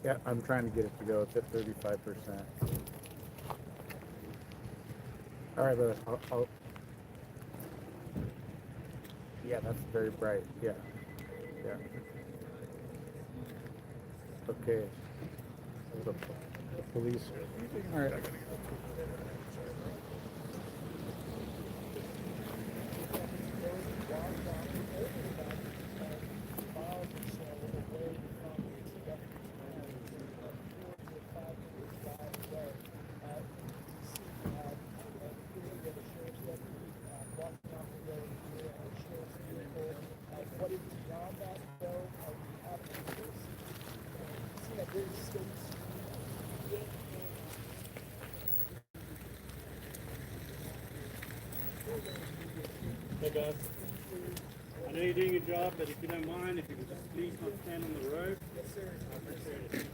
Yeah, I'm trying to get it to go. It's at 35%. All right, brother. Yeah, that's very bright. Yeah, yeah. Okay. The police. All right. Hey guys, I know you're doing your job, but if you don't mind, if you could just please not stand on the road. I appreciate it.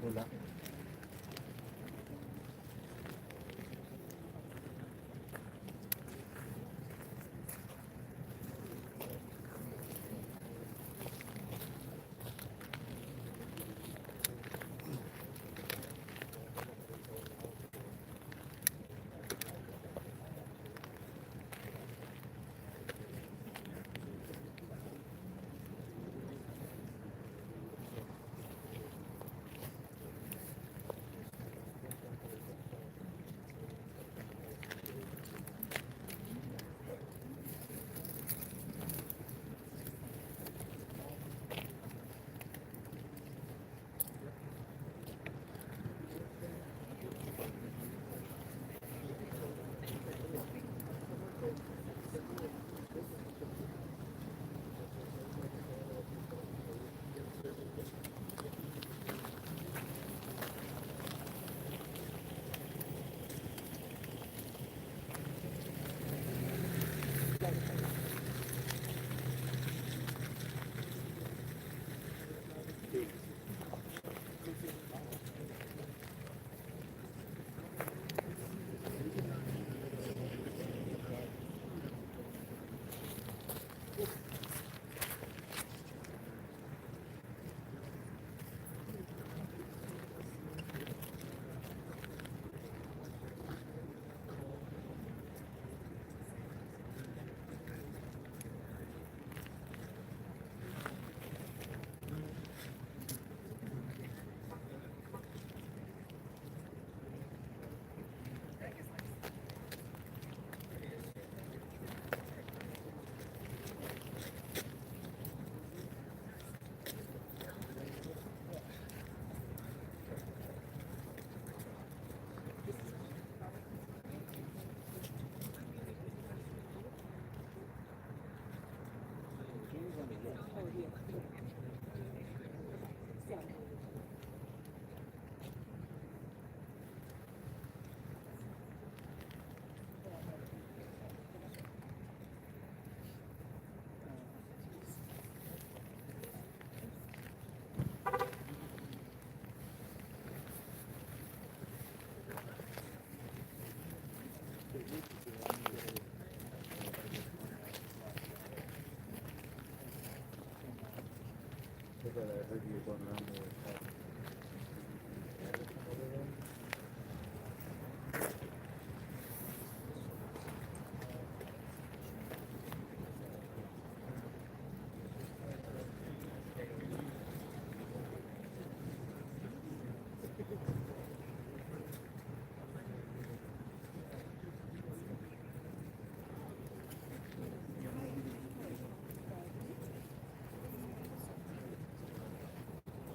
Hola. heard you going around there.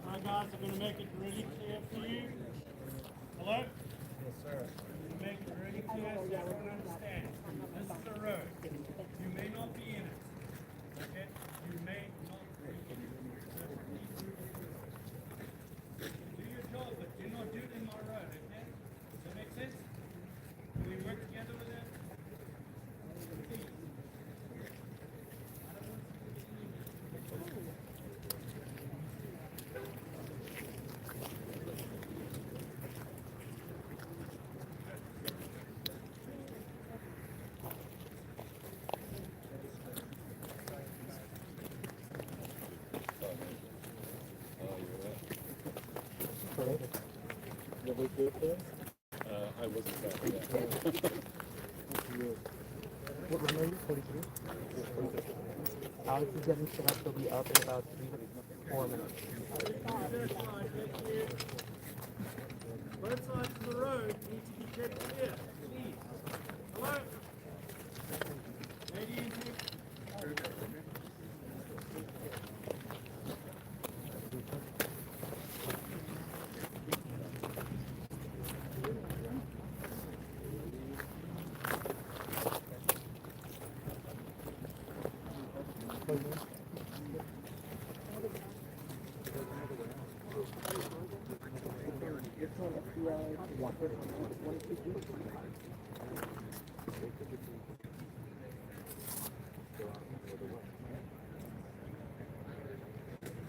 Alright guys, I'm going to make it really clear for you. Hello? Yes, sir. Make it really clear so everyone understands. This is a road. You may not be in it. Okay? You may not be in it. So please do your job, but do not do it in my road, okay? Does that make sense? Can we work together with that? Please. I wasn't there. What number are you? 43? Alex is getting set up. He'll be up in about 3 to 4 minutes. Both sides of the road need to be kept clear, please. Hello? Lady in here.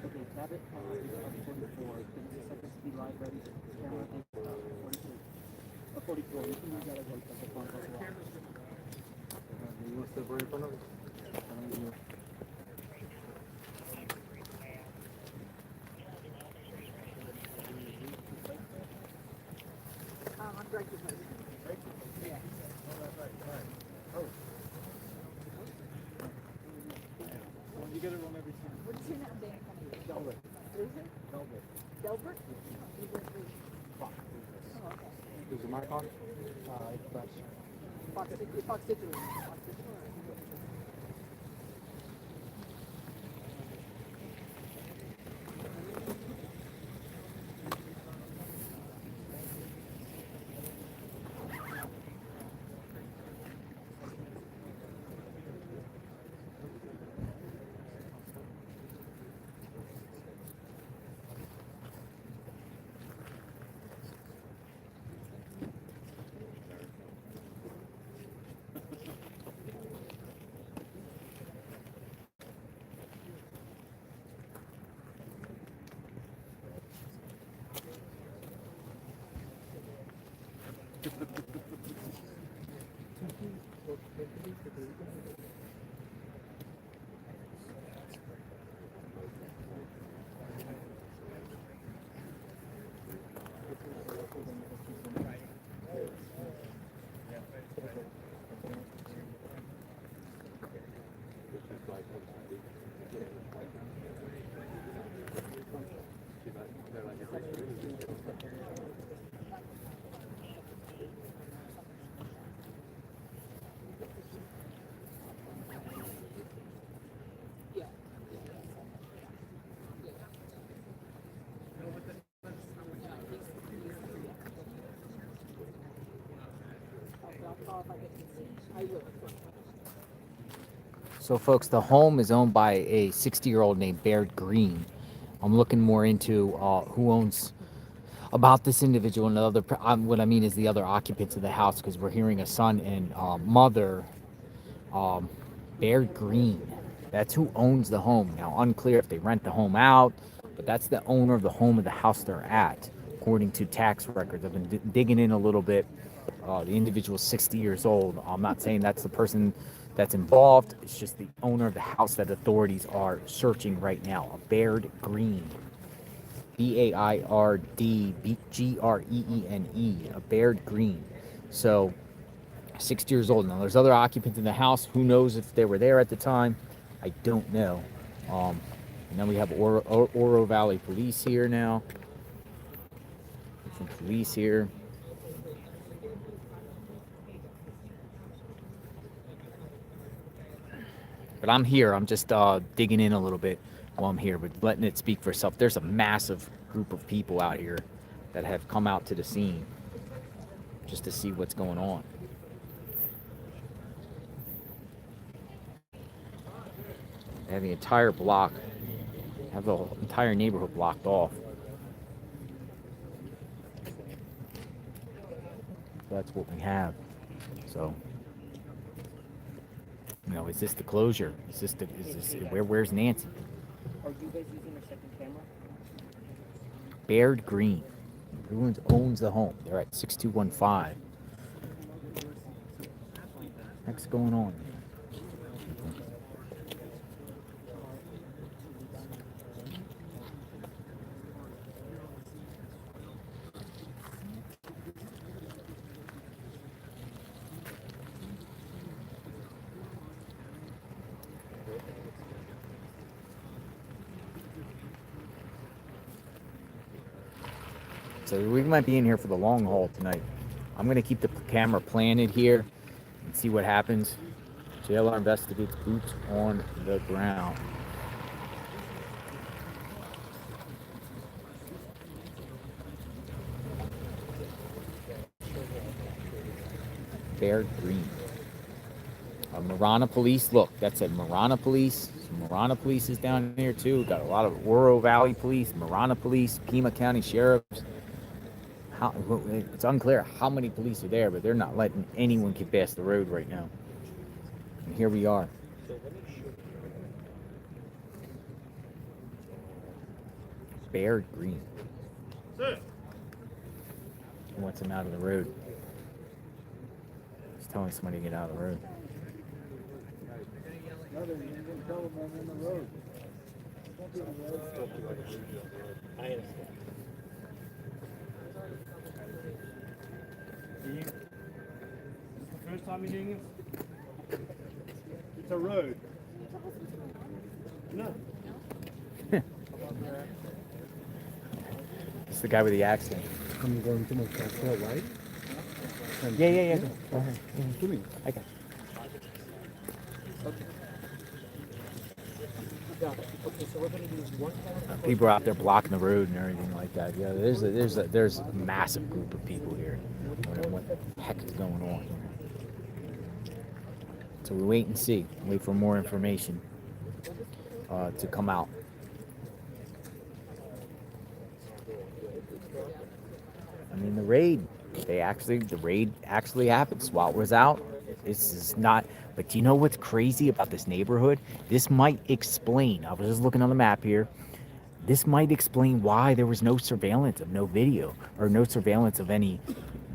Okay, tap it on 44. Give us a second to be live ready. Camera and 42. 44. You can use that as a phone call as well. You still worried about it? I'm Greg. Yeah. You get it on every time. What is your name, Dan? Delbert. What is it? Delbert. Delbert? Fox. Oh, okay. Is your mic on? It's fresh. Fox Digital. Fox Digital. So, folks, the home is owned by a 60-year-old named Baird Green. I'm looking more into who owns about this individual and the other. What I mean is the other occupants of the house, because we're hearing a son and mother, Baird Green. That's who owns the home. Now, unclear if they rent the home out, but that's the owner of the home of the house they're at, according to tax records. I've been digging in a little bit. The individual is 60 years old. I'm not saying that's the person that's involved. It's just the owner of the house that authorities are searching right now, a Baird Green. Baird-Green, a Baird Green. So 60 years old. Now there's other occupants in the house. Who knows if they were there at the time? I don't know. And then we have Oro Valley Police here now. Some police here. But I'm here. I'm just digging in a little bit while I'm here, but letting it speak for itself. There's a massive group of people out here that have come out to the scene just to see what's going on. They have the entire block, have the entire neighborhood blocked off. That's what we have. So, you know, is this the closure? Is this where's Nancy? Are you guys using a second camera? Baird Green. Who owns the home? They're at 6215. What's going on? So we might be in here for the long haul tonight. I'm going to keep the camera planted here and see what happens. JLR investigates, boots on the ground. Baird Green. Marana Police. Look, that's at Marana Police. So Marana Police is down here too. We've got a lot of Oro Valley Police, Marana Police, Pima County Sheriffs. It's unclear how many police are there, but they're not letting anyone get past the road right now. And here we are. Baird Green. He wants him out of the road. He's telling somebody to get out of the road. No, they're going to tell them I'm in the road. Don't be on the road. I understand. This is the first time you're doing this? It's a road. No. It's the guy with the accent. I'm going to make that right? Yeah. Go ahead. To me. I got Okay, so we're going to use one camera. people are out there blocking the road and everything like that. Yeah, there's a massive group of people here. What the heck is going on here? So we wait and see. Wait for more information to come out. I mean, the raid actually happened. SWAT was out. This is not. But do you know what's crazy about this neighborhood? This might explain. I was just looking on the map here. This might explain why there was no surveillance of no video or no surveillance of any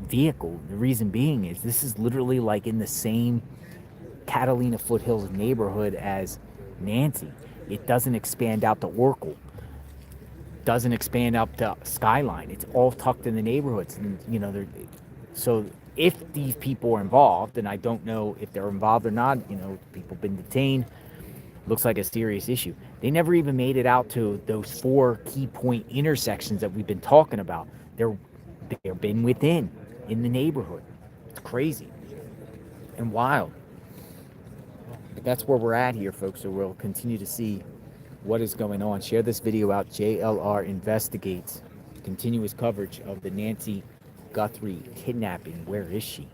vehicle. The reason being is this is literally like in the same Catalina Foothills neighborhood as Nancy. It doesn't expand out to Oracle. Doesn't expand up to Skyline. It's all tucked in the neighborhoods. And, you know, so if these people are involved, and I don't know if they're involved or not, you know, people been detained, looks like a serious issue. They never even made it out to those 4 key point intersections that we've been talking about. They've been within in the neighborhood. It's crazy and wild. But that's where we're at here, folks. So we'll continue to see what is going on. Share this video out. JLR investigates. Continuous coverage of the Nancy Guthrie kidnapping. Where is she?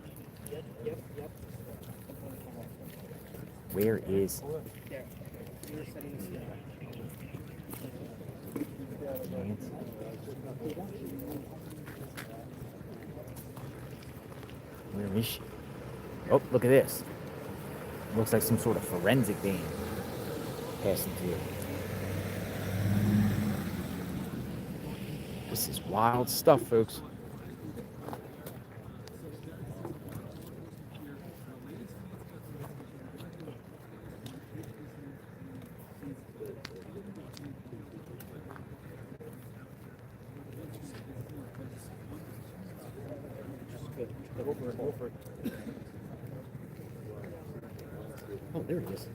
Where is Nancy? Where is she? Oh, look at this. Looks like some sort of forensic van passing through. This is wild stuff, folks. Go for it, go for it. Oh, there it is.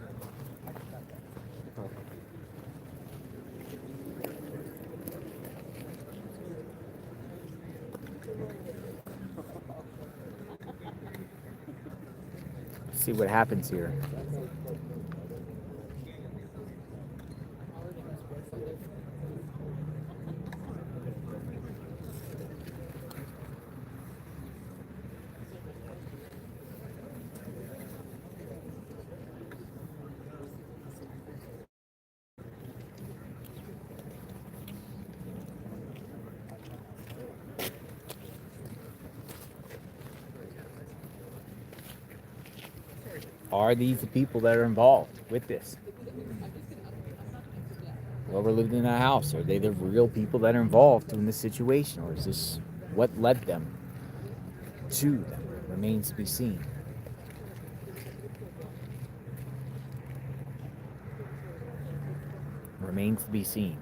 See what happens here. Are these the people that are involved with this? Whoever lived in that house, are they the real people that are involved in this situation, or is this what led them to them? Remains to be seen. Remains to be seen.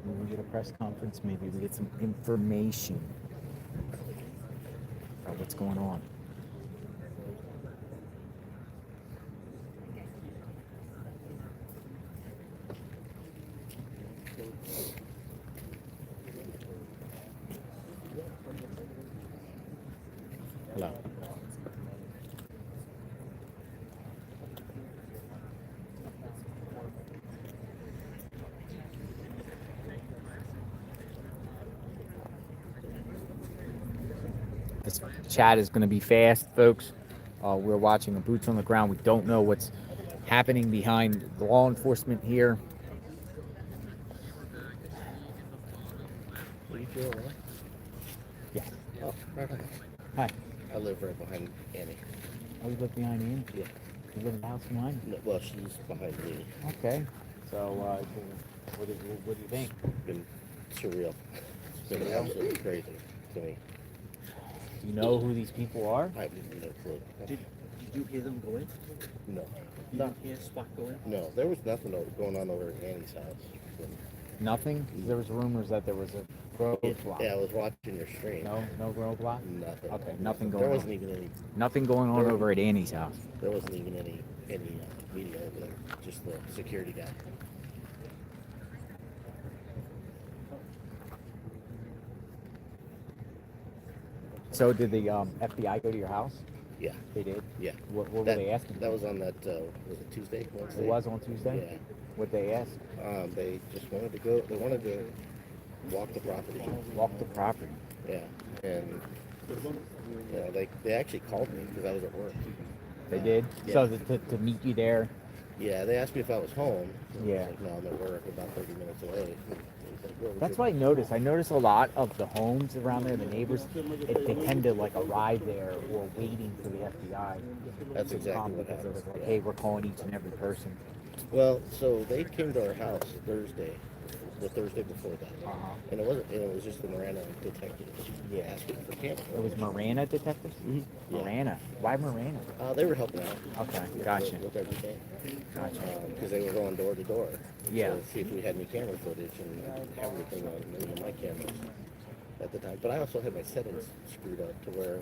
Maybe we get a press conference, maybe we get some information about what's going on. Hello. This chat is going to be fast, folks. We're watching a boots on the ground. We don't know what's happening behind the law enforcement here. What do you feel, right? Yeah. Oh, right. Hi. I live right behind Annie. Oh, you live behind me? Yeah. You live in the house behind me? No, well, she's behind me. Okay. So, what do you think? It's been surreal. It's been absolutely crazy to me. Do you know who these people are? I have no clue. Did you hear them go in? No. You didn't hear Swat go in? No, there was nothing going on over at Annie's house. Nothing? There was rumors that there was a roadblock. Yeah, I was watching your stream. No roadblock? Nothing. Okay, nothing going There on. wasn't even any. Nothing going on over at Annie's house. There wasn't even any media over there. Just the security guy. So did the FBI go to your house? Yeah. They did? Yeah. What were they asking? That was on that. Was it Tuesday? Wednesday? It was on Tuesday? Yeah. What they asked? They just wanted to go. They wanted to walk the property. Walk the property. Yeah, and you know, they actually called me because I was at work. They did? Yeah. So to meet you there? Yeah, they asked me if I was home. Yeah. I was like, no, I'm at work, about 30 minutes away. Like, "Where was That's your-" what I noticed. I notice a lot of the homes around there, the neighbors, they tend to like arrive there or waiting for the FBI. That's to exactly come what because happened. they're like, hey, we're calling each and every person. Well, so they came to our house Thursday, the Thursday before that, Uh-huh. and it wasn't. It was just the Miranda detectives Yeah. asking for camera. It was Marana detectives? Mhm. Yeah. Marana. Why Marana? They were helping out. Okay, with- gotcha. With everything. Gotcha. Because they were going door to door. Yeah. To see if we had any camera footage and everything on any of my cameras at the time. But I also had my settings screwed up to where,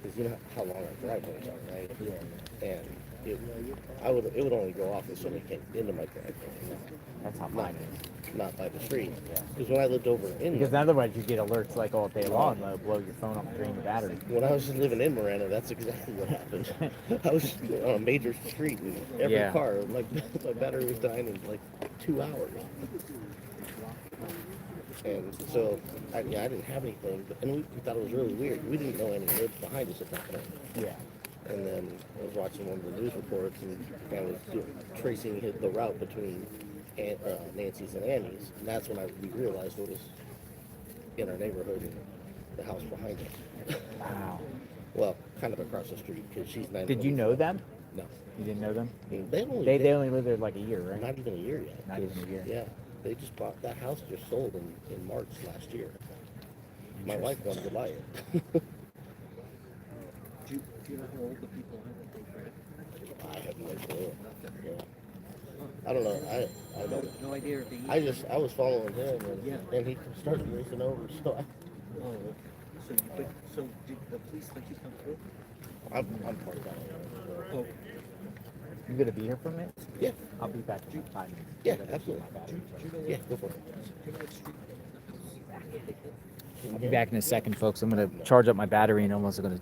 because you know how long our driveways are, right? Yeah. And it would only go off if somebody came into my driveway, That's how mine is. not by the street. Yeah. Because when I lived over in Because otherwise you get alerts like all day long, they'll blow your phone up and drain the battery. when I was just living in Miranda, that's exactly what happened. I was on a major street and every Yeah. car, my battery was dying in like 2 hours. And so, I didn't have anything, and we thought it was really weird. We didn't know any lived behind us at that point. Yeah. And then I was watching one of the news reports, and I was tracing the route between Nancy's and Annie's, and that's when we realized it was in our neighborhood and the house behind us. Wow. Well, kind of across the street, because she's 9. Did you know them? No. You didn't know them? They only They only lived there like a year, right? not even a year yet. Not even a year. Yeah, they just bought that house. Just sold in March last year. My wife wanted to buy it. Do you know how old the people are that they read? I have no clue. Yeah. I don't know. I No, don't. no idea if he. I was following him, and, Yeah. and he started racing over. So Oh, so did the police let you come through? I'm parked out there. Oh, You gonna be here for a minute? Yeah. I'll be back in 5 minutes. Yeah, absolutely. Yeah, go for it. I'll be back in a second, folks. I'm gonna charge up my battery and I'm also gonna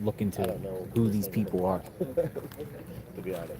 look I into don't know who these people are. to be honest.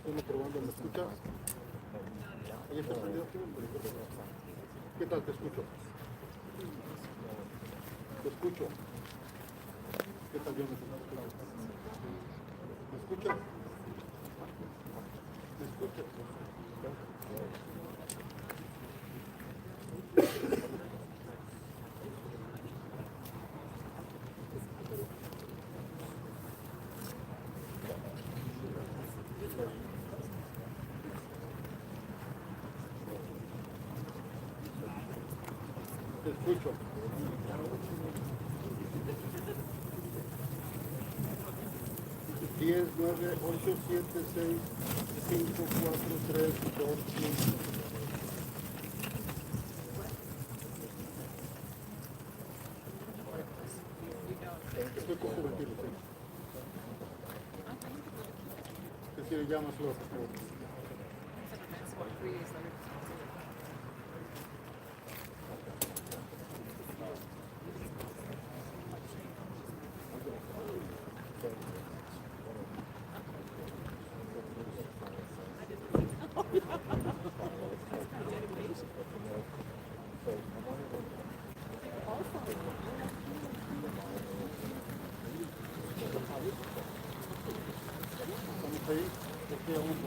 Uno probando, ¿me escuchas? Ahí está prendido. ¿Qué tal? Te escucho. Te escucho. ¿Qué tal, yo? ¿Me escuchas? ¿Me escuchas? Te escucho. 10, 9, 8, 7, 6, 5, 4, 3, 2, 1. Estoy comprometido, sí. Que si le llamas lo por favor. Estamos ahí, aquí vamos a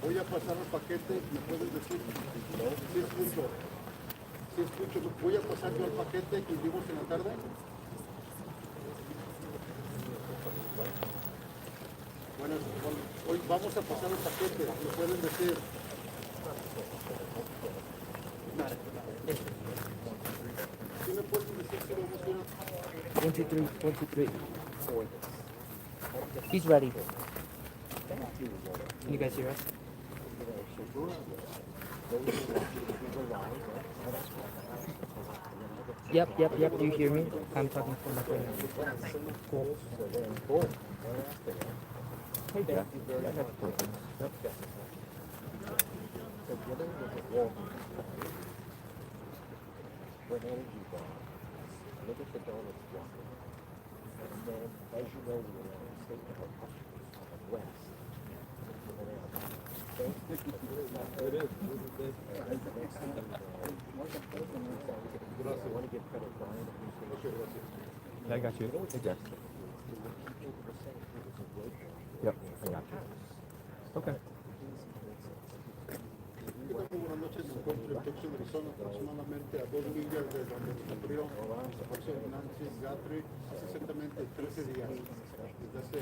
voy a pasar al paquete, ¿me puedes decir? Sí escucho. Sí escucho. Voy a pasar yo al paquete que vimos en la tarde. Hoy vamos a pasar el paquete, lo pueden decir. ¿Sí me pueden decir si vamos a ir a... 1, 2, 3, 1, 2, 3. He's ready. Can you guys hear us? Yep. Do you hear me? I'm talking from my phone. Cool. Hey, Jeff. Yeah, that's perfect. Yep. Look at the donuts block. And then, as you know, we were in a state of west. It is. You want to give credit, Brian? I got you. Hey, Jeff. Yep, I got you. Okay. Buenas noches, me encuentro en Tucson, Arizona, aproximadamente a 2 millas de donde nos murió Nancy Guthrie hace exactamente 13 días. Desde hace...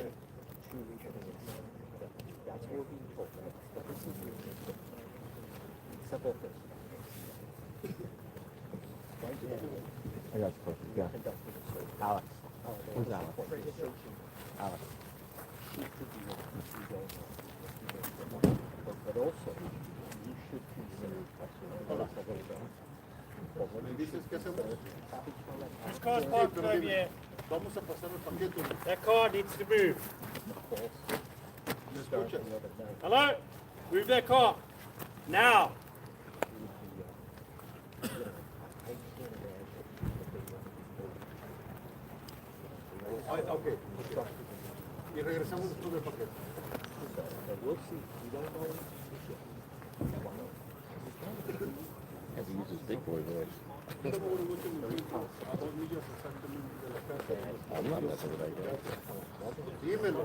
I got you, perfect. Yeah. Alex. Where's Alex? Alex. But also, you should consider ¿Me dices qué hacemos? This car's parked over here. Vamos a pasar el paquete. That car needs to move. ¿Me escuchas? Hello? Move that car. Now. Ok. Y regresamos después del paquete. As he uses big boy voice. Buenas noches, me encuentro a 2 millas exactamente de la casa. I'm not messing with that guy. Dímelo.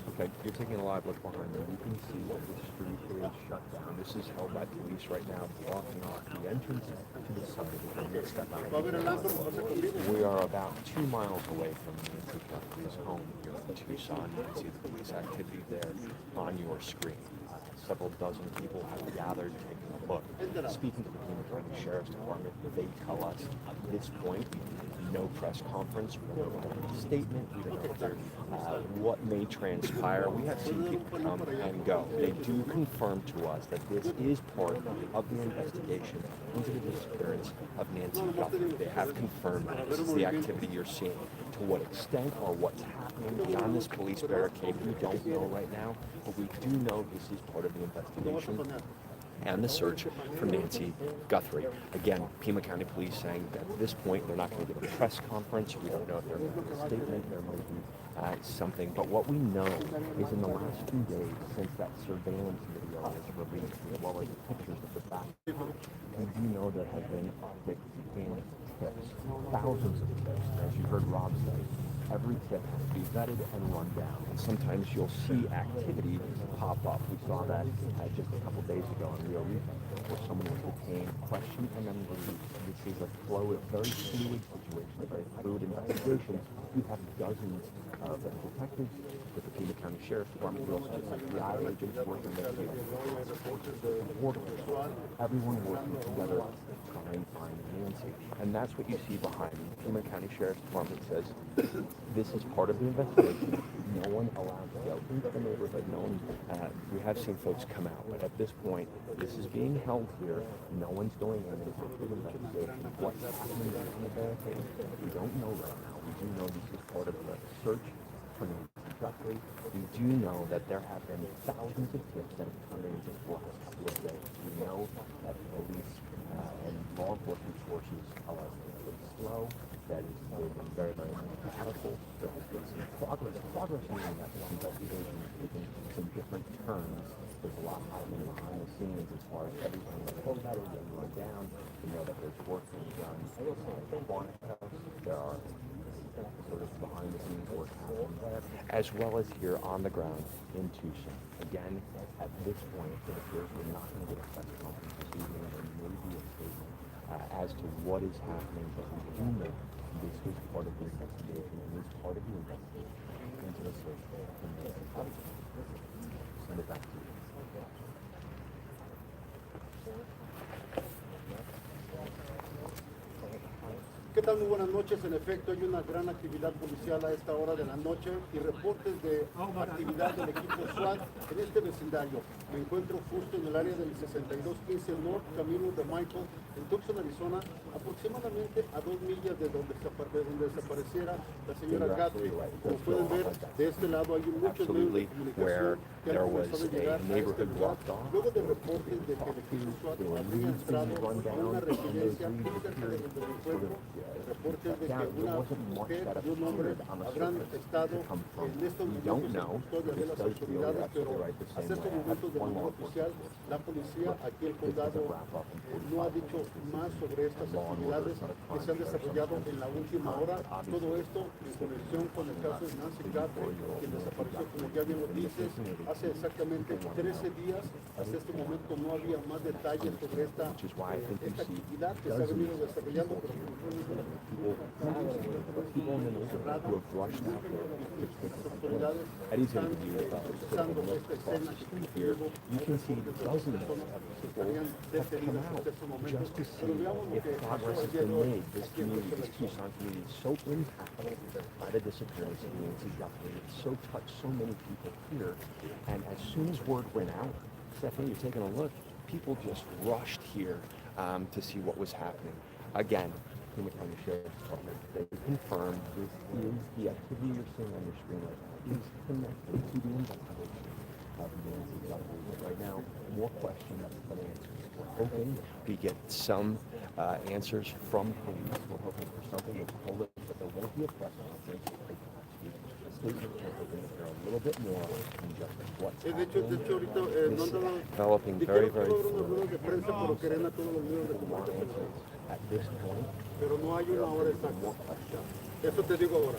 Okay, you're taking a live look behind me. You can see that the street is shut down. This is held by police right now, blocking off the entrance to the subdivision. Step Va a haber el out. antro, pasa conmigo. We are about 2 miles away from Nancy Guthrie's home here in Tucson. You can see the police activity there on your screen. Several dozen people have gathered, taking a look. Speaking to the Pima County Sheriff's Department, they tell us at this point, no press conference, we don't have a statement, we don't know what may transpire. We have seen people come and go. They do confirm to us that this is part of the investigation into the disappearance of Nancy Guthrie. They have confirmed that this is the activity you're seeing. To what extent or what's happening beyond this police barricade, we don't know right now, but we do know this is part of the investigation and the search for Nancy Guthrie. Again, Pima County Police saying that at this point they're not going to give a press conference. We don't know if they're going to give a statement. There may be something. But what we know is in the last 2 days since that surveillance video was released, as well as pictures of the back, we do know there have been upticks in tips, thousands of tips. As you heard Rob say, every tip has to be vetted and run down. And sometimes you'll see activity pop up. We saw that just a couple days ago in Rio Rico, where someone was detained, questioned, and then released. This is a very fluid situation, a very fluid investigation. We have dozens of detectives with the Pima County Sheriff's Department, we also have FBI agents working with the Border Patrol. Everyone working together to try and find Nancy. And that's what you see behind me. Pima County Sheriff's Department says this is part of the investigation. No one allowed to go into the neighborhood. No one, we have seen folks come out, but at this point, this is being held here. No one's going in. It's a full investigation. What's happening on the barricade, we don't know right now. We do know this is part of the search for Nancy Guthrie. We do know that there have been thousands of tips that have come in just the last couple of days. We know that police and law enforcement forces are slow. That is, they've been very, very methodical. There has been some progress meaning that this investigation is taking some different turns. There's a lot happening behind the scenes as far as everything that's pulled out and run down. We know that there's work being done at Quantico. There are sort of behind the scenes work happening there, as well as here on the ground in Tucson. Again, at this point, it appears we're not going to get a press conference this evening. There may be a statement what is happening, but we do know this was part of the investigation and is part of the investigation into the search for Nancy Guthrie. Send it back to you. ¿Qué tal? Muy buenas noches. En efecto, hay una gran actividad policial a esta hora de la noche y reportes de actividad del equipo Swat en este vecindario. Me encuentro justo en el área del 6215 North, camino de Michael, en Tucson, Arizona, aproximadamente a 2 millas de donde desapareciera la señora Guthrie. Como pueden ver, de este lado hay muchos medios de comunicación que han comenzado a llegar a este lugar, luego de reportes de que el equipo Swat había entrado a una residencia muy cerca de donde me encuentro. Reportes de que una mujer y un hombre habrán estado en estos momentos en custodia de las autoridades, pero hasta estos momentos de manera oficial, la policía aquí en el condado no ha dicho más sobre estas actividades que se han desarrollado en la última hora. Todo esto en conexión con el caso de Nancy Guthrie, quien desapareció, como ya bien lo dices, hace exactamente 13 días. Hasta este momento no había más detalles sobre esta actividad que se ha venido desarrollando, pero people in the neighborhood who have rushed out there. Eddie's going to give you a look across the street here. You can see dozens of people have come out just to see if progress has been made. This community, this Tucson community, is so impacted by the disappearance of Nancy Guthrie. It so touched so many people here. And as soon as word went out, Stephanie, you're taking a look, people just rushed here to see what was happening. Again, Pima County Sheriff's Department, they confirm this is the activity you're seeing on your screen right now is connected to the investigation of Nancy Guthrie. But right now, more questions than answers. We're hoping we get some answers from police. We're hoping for something that's public, but there won't be a press conference. A statement will open the door a little bit more than just what's happening. This is developing very, very fluid. At this point, pero no hay una hora exacta. Eso te digo ahora.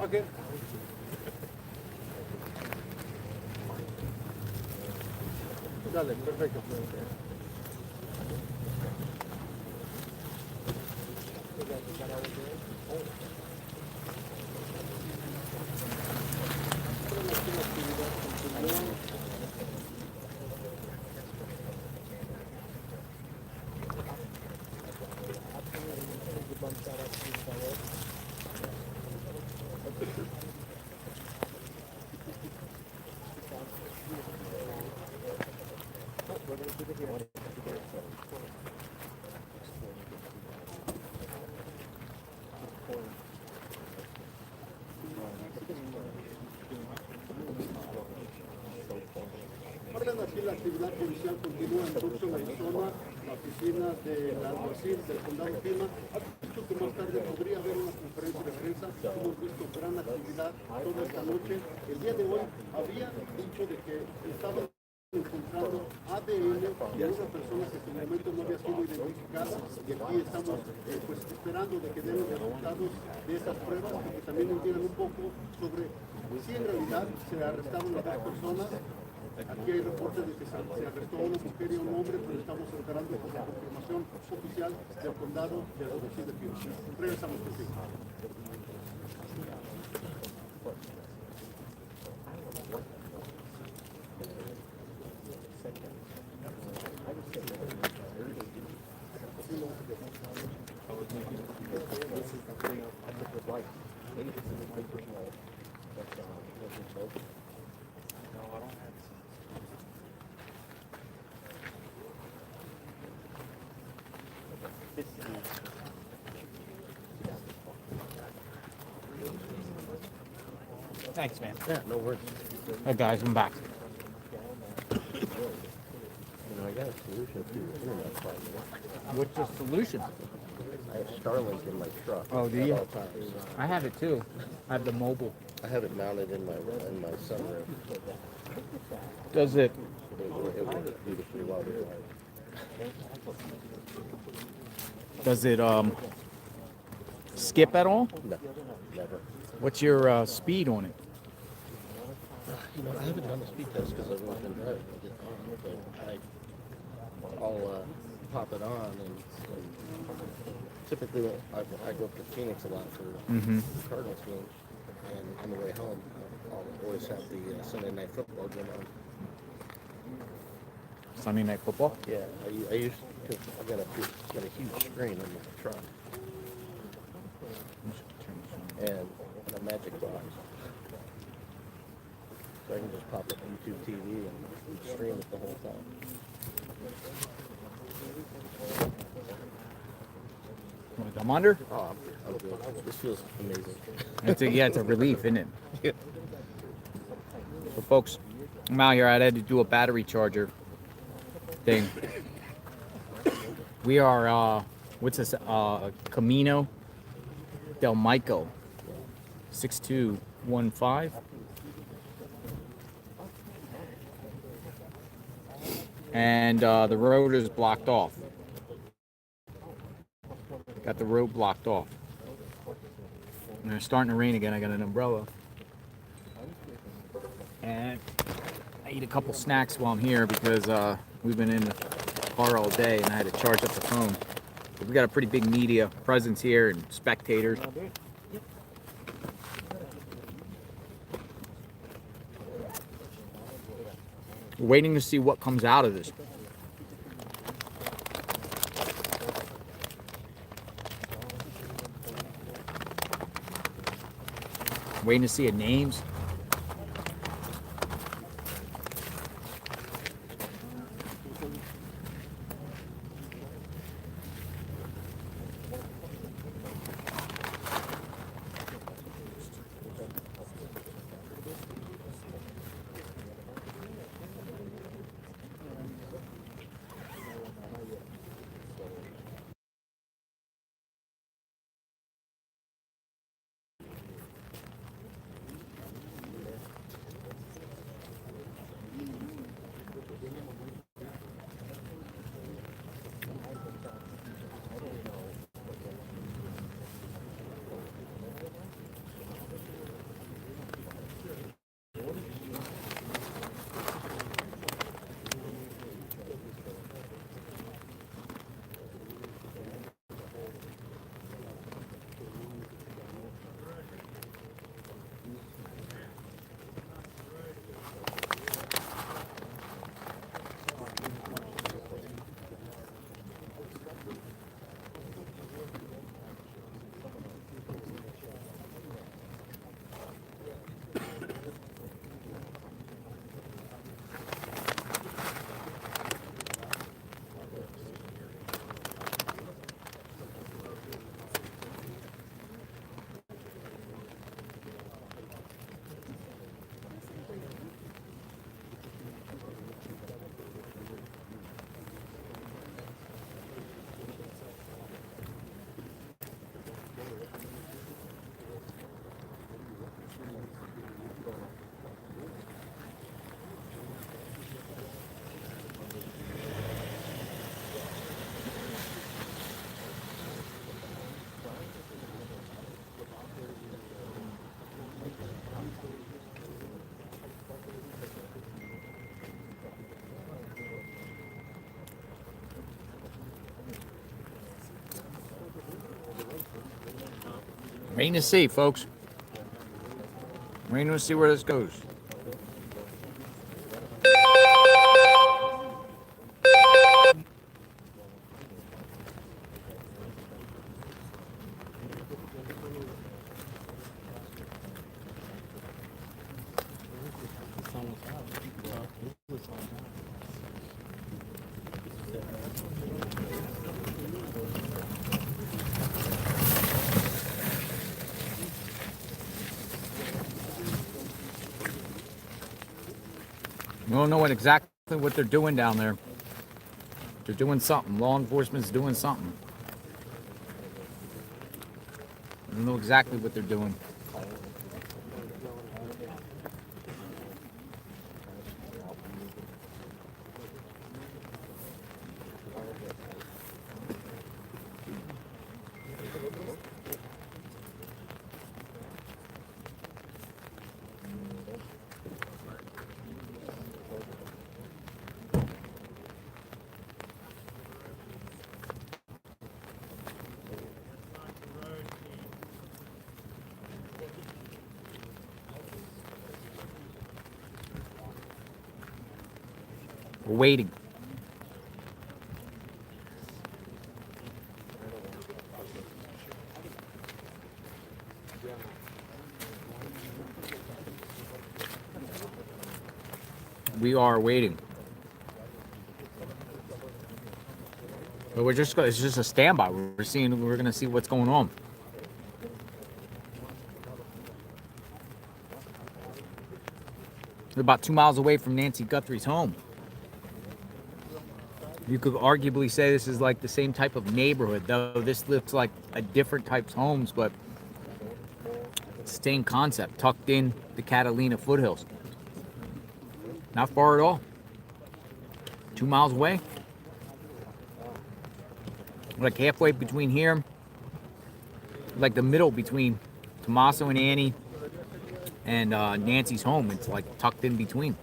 Okay. Dale, perfecto. Aquí la actividad policial continúa en Tucson, Arizona, la oficina del alguacil del condado Pima. Ha dicho que más tarde podría haber una conferencia de prensa. Hemos visto gran actividad toda esta noche. El día de hoy habían dicho de que estaban encontrando ADN de una persona que en el momento no había sido identificada, y aquí estamos pues esperando de que den los resultados de esas pruebas y que también entiendan un poco sobre si en realidad se arrestaron a dos personas. Aquí hay reportes de que se arrestó a una mujer y a un hombre, pero estamos esperando por la confirmación oficial del condado de alguacil de Pima. Regresamos contigo. Thanks, man. Yeah, no worries. Hey guys, I'm back. got a solution to the internet problem. What's the solution? I have Starlink in my truck. Oh, do at you? all times. I have it too. I have the mobile. I have it mounted in my sunroof. Does it? It works beautifully well. Does it skip at all? No, never. What's your speed on it? You know, I haven't done a speed test because I've only been driving it on, but I'll pop it on and typically I go up to Phoenix a lot for Cardinals games, and on the way home I'll always have the Sunday Night Football game on. Sunday Night Football? Yeah, I used to, I've got a huge screen in my truck and a Magic Box. So I can just pop up YouTube TV and stream it the whole time. Want to come under? Oh, I'm good. This feels amazing. It's a relief, isn't it? Yeah. So, folks, I'm out here. I had to do a battery charger thing. We are, what's this? Camino del Maico, 6215. And the road is blocked off. Got the road blocked off. And it's starting to rain again. I got an umbrella. And I eat a couple snacks while I'm here because we've been in the car all day and I had to charge up the phone. But we got a pretty big media presence here and spectators. We're waiting to see what comes out of this. Waiting to see a names. Waiting to see, folks. Waiting to see where this goes. We don't know exactly what they're doing down there. They're doing something. Law enforcement's doing something. I don't know exactly what they're doing. We're waiting. We are waiting. But it's just a standby. We're gonna see what's going on. We're about 2 miles away from Nancy Guthrie's home. You could arguably say this is like the same type of neighborhood, though this looks like a different type's homes, but same concept, tucked in the Catalina foothills. Not far at all. 2 miles away. Like halfway between here, like the middle between Tommaso and Annie and Nancy's home. It's like tucked in between.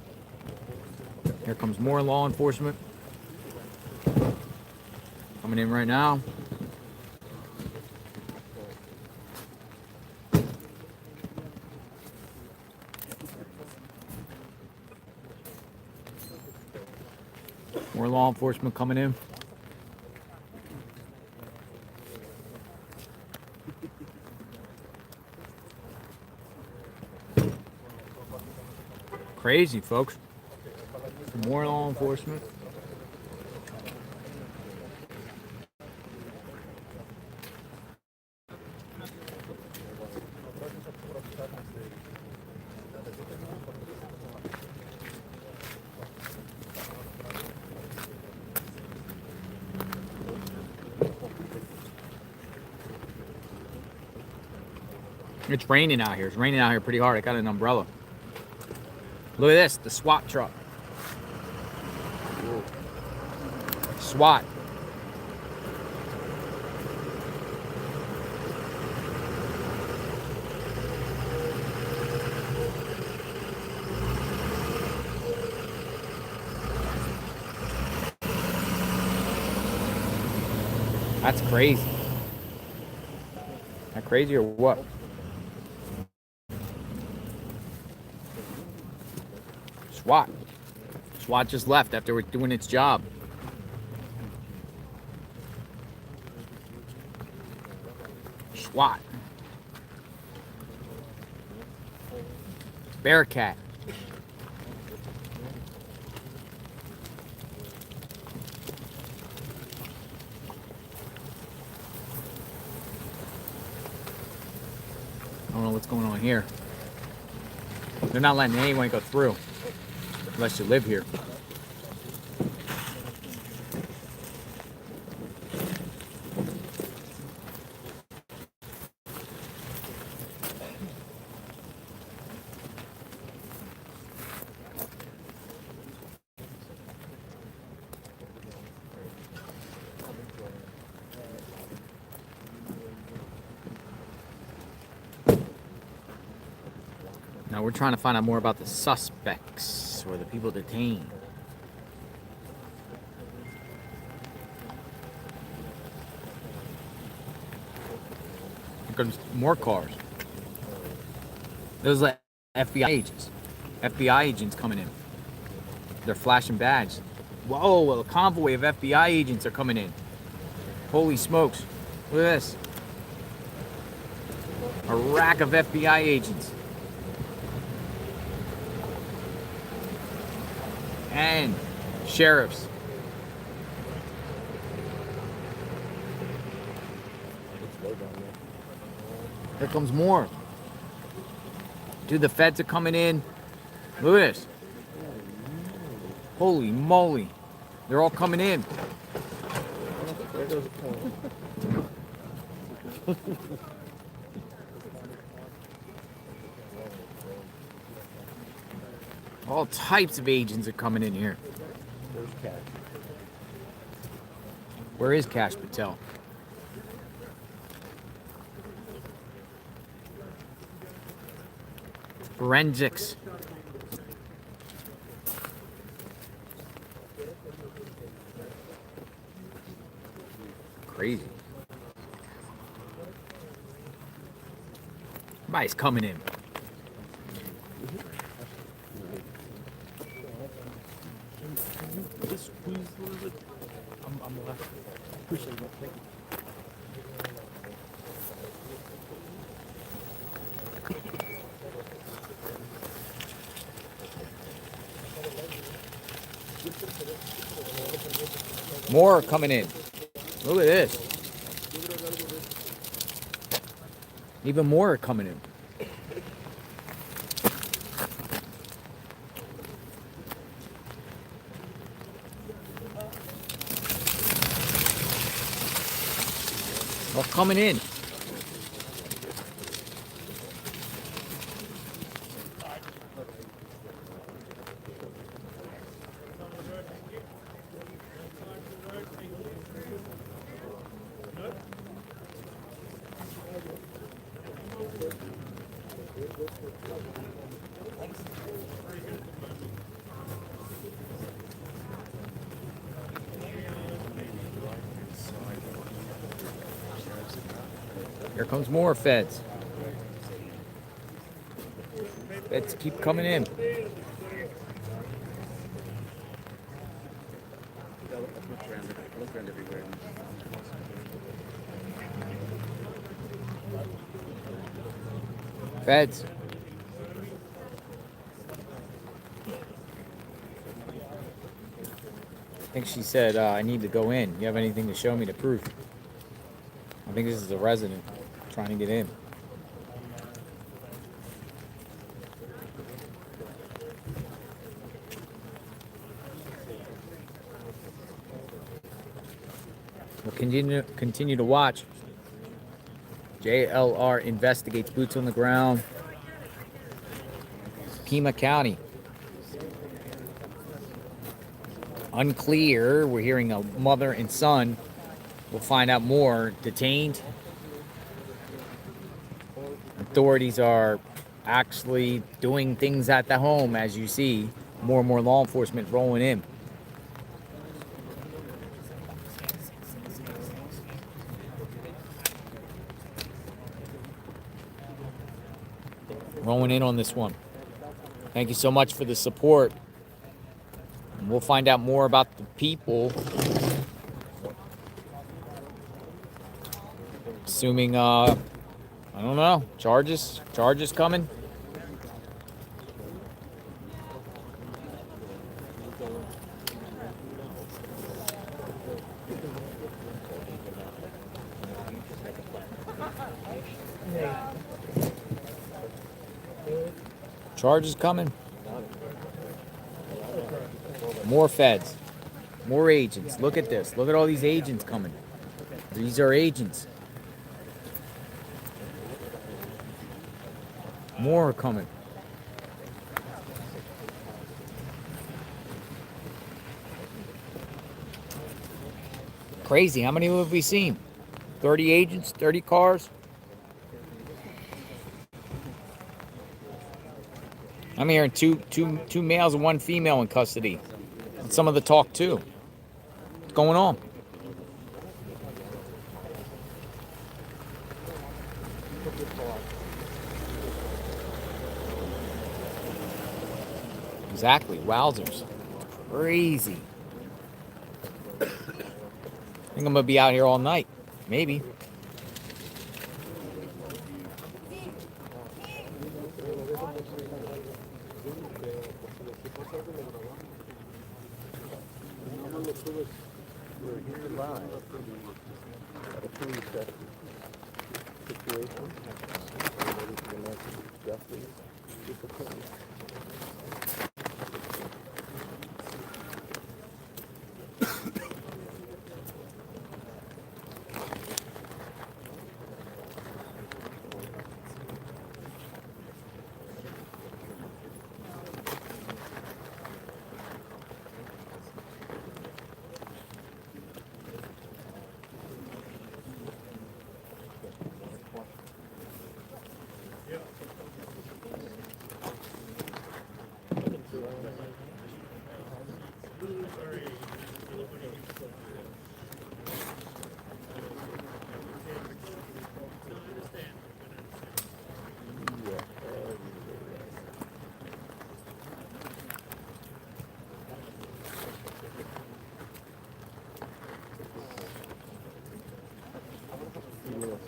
Here comes more law enforcement. Coming in right now. More law enforcement coming in. Crazy, folks. More law enforcement. It's raining out here. It's raining out here pretty hard. I got an umbrella. Look at this, the SWAT truck. SWAT. That's crazy. That crazy or what? SWAT. SWAT just left after we're doing its job. SWAT. Bearcat. I don't know what's going on here. They're not letting anyone go through unless you live here. Now we're trying to find out more about the suspects or the people detained. Here comes more cars. Those are FBI agents. FBI agents coming in. They're flashing badges. Whoa, a convoy of FBI agents are coming in. Holy smokes. Look at this. A rack of FBI agents. And sheriffs. Here comes more. Dude, the feds are coming in. Look at this. Holy moly. They're all coming in. All types of agents are coming in here. There's Cash. Where is Cash Patel? Forensics. Crazy. Everybody's coming in. I'm left. Appreciate it. Thank you. More are coming in. Look at this. Even more are coming in. All coming in. Here comes more feds. Feds keep coming in. Feds. I think she said, I need to go in. You have anything to show me to prove? I think this is a resident trying to get in. We'll continue to watch. JLR investigates, boots on the ground. Pima County. Unclear. We're hearing a mother and son. We'll find out more. Detained. Authorities are actually doing things at the home, as you see. More and more law enforcement rolling in. Rolling in on this one. Thank you so much for the support. And we'll find out more about the people. Assuming, I don't know, charges coming. Charges coming. More feds. More agents. Look at this. Look at all these agents coming. These are agents. More are coming. Crazy. How many have we seen? 30 agents, 30 cars. I'm hearing two males and one female in custody. And some of the talk too. What's going on? Exactly. Wowzers. Crazy. I think I'm gonna be out here all night. Maybe.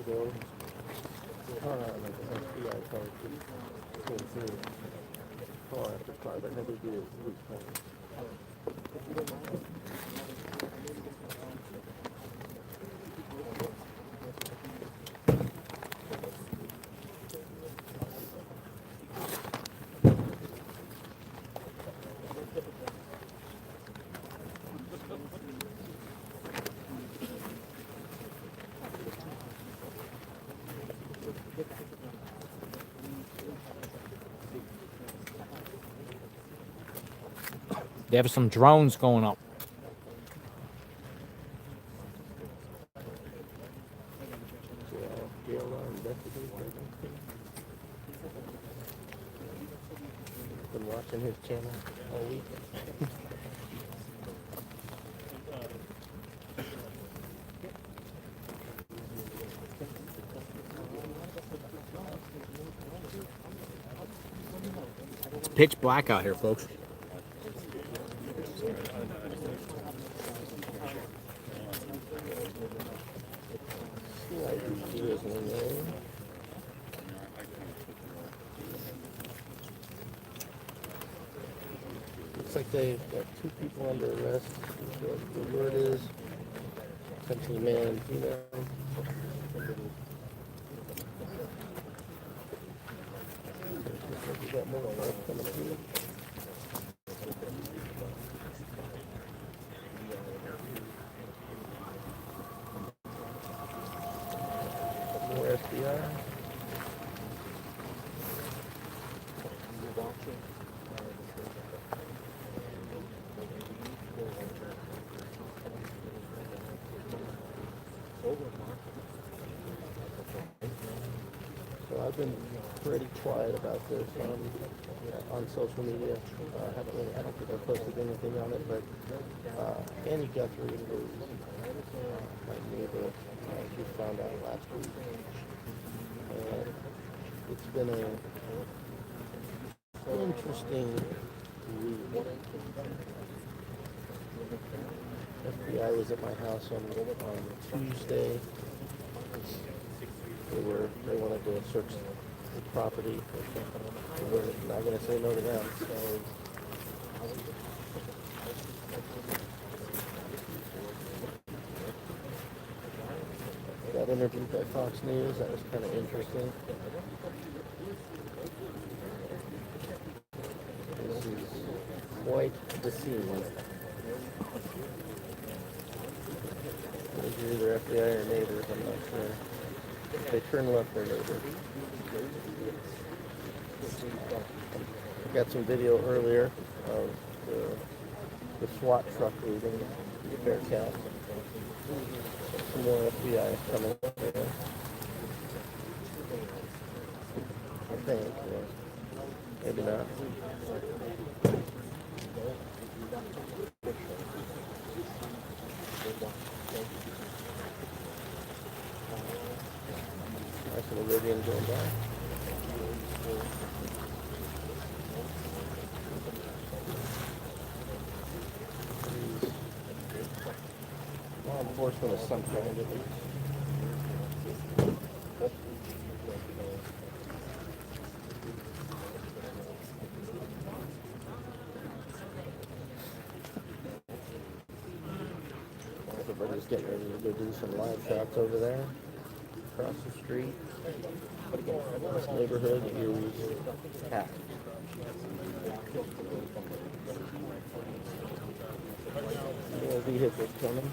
ago. Like an FBI car came through car after car, but never did it this time. They have some drones going up. Been watching his channel all week. Pitch black out here, folks. Looks like they've got 2 people under arrest. The word is potentially male and female. We got more cars coming through. More FBI. So I've been pretty quiet about this on social media. I don't think I posted anything on it, but Annie Guthrie, who's my neighbor, she found out last week. And it's been an interesting week. FBI was at my house on Tuesday. They wanted to search the property. We're not going to say no to them. So got interviewed by Fox News. That was kind of interesting. This is quite the scene. These are either FBI or neighbors, I'm not sure. If they turn left, they're neighbors. I got some video earlier of the SWAT truck leaving the Bearcat. Some more FBI coming there. I think, yeah. Maybe not. Nice little Rivian going by. Law enforcement of some kind, at least. Everybody's getting ready to go do some live shots over there, across the street. This neighborhood is packed. More vehicles coming.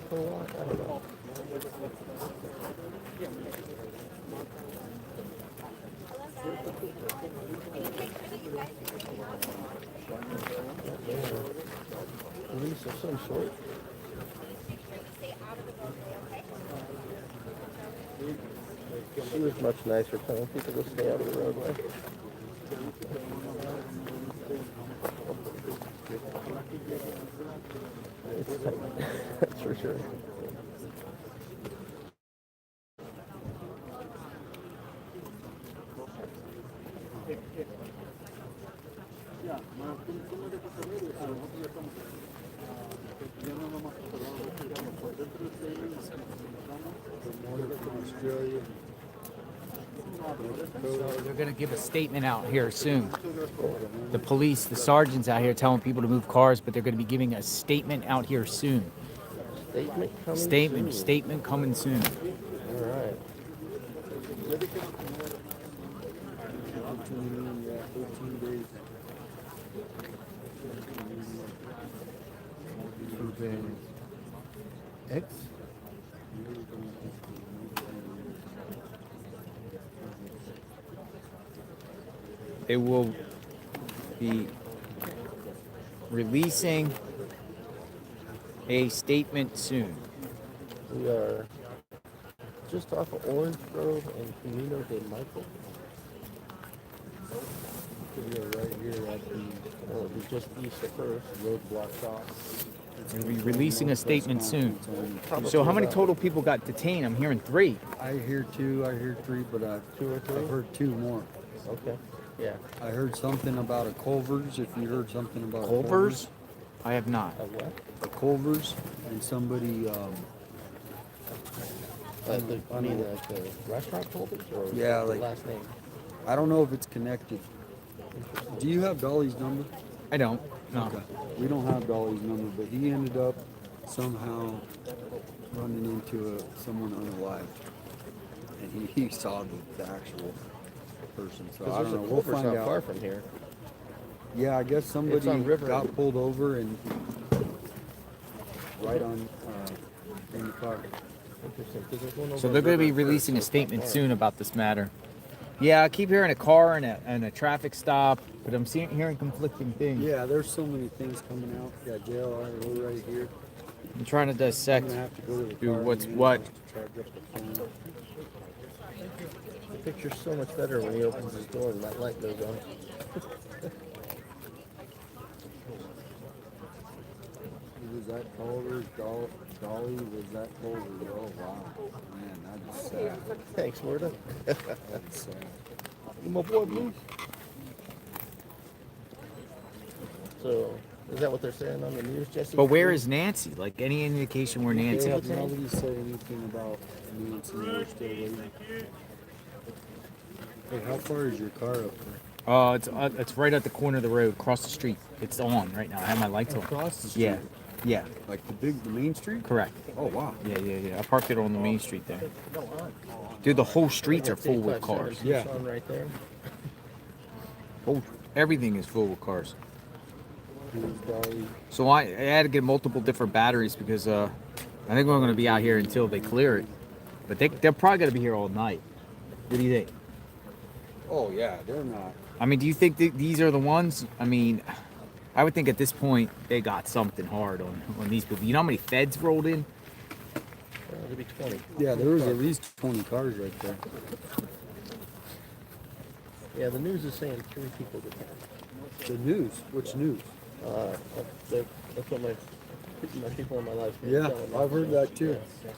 for a walk? I don't know. Release of some sort. She was much nicer telling people to stay out of the roadway. It's tight. That's for sure. So they're going to give a statement out here soon. The police, the sergeants out here telling people to move cars, but they're going to be giving a statement out here soon. Statement coming soon. All right. X. They will be releasing a statement soon. We are just off of Orange Grove and Camino de Michael. We are right here at the, we're just east of First, road blocked off. They'll be releasing a statement soon. So how many total people got detained? I'm hearing 3. I hear 2, I hear 3, but 2 or 3? I've heard 2 more. Okay, yeah. I heard something about a Culver's, if you heard something about Culver's? I have not. A what? A Culver's, and somebody, I mean, the restaurant Culver's or Yeah, the like- last name? I don't know if it's connected. Do you have Dolly's number? I don't. No. Okay. We don't have Dolly's number, but he ended up somehow running into someone unalived. And he saw the actual person. So I don't know. We'll Culver's find not out. far from here. Yeah, I guess somebody It's on River. got pulled over and right on in the car. Interesting, 'cause there's one over So on they're going to be River and releasing a First, so statement far. soon about this matter. Yeah, I keep hearing a car and a traffic stop, but I'm hearing conflicting things. Yeah, there's so many things coming out. Yeah, JLR, we're right here. I'm trying to I'm dissect gonna have to go to the through car what's and what. charge up the phone. The picture's so much better when he opens his door and that light goes on. Was that Culver's? Dolly, was that Culver's? Oh, wow. Man, that's sad. Thanks, Werda. That's sad. My boy Blue. So, is that what they're saying on the news, Jesse? But where is Nancy? Like any indication where They Nancy? have nobody said anything about Nancy. We're still waiting. Hey, how far is your car up there? It's right at the corner of the road, across the street. It's on right now. I have my lights on. Across the street? Yeah, yeah, Like the main street? correct. Oh, wow. Yeah. I parked it on the main street there. Dude, the whole streets are full with cars. Yeah. Tucson right there. Everything is full with cars. Here's Dolly. So I had to get multiple different batteries because I think we're going to be out here until they clear it. But they're probably going to be here all night. What do you think? Oh, yeah, they're not. I mean, do you think these are the ones? I mean, I would think at this point they got something hard on these people. You know how many feds rolled in? It'll be 20. Yeah, there was at least 20 cars right there. Yeah, the news is saying 3 people detained. The news? Which news? That's what my people in my life. Yeah, telling me. I've heard that too. Yeah.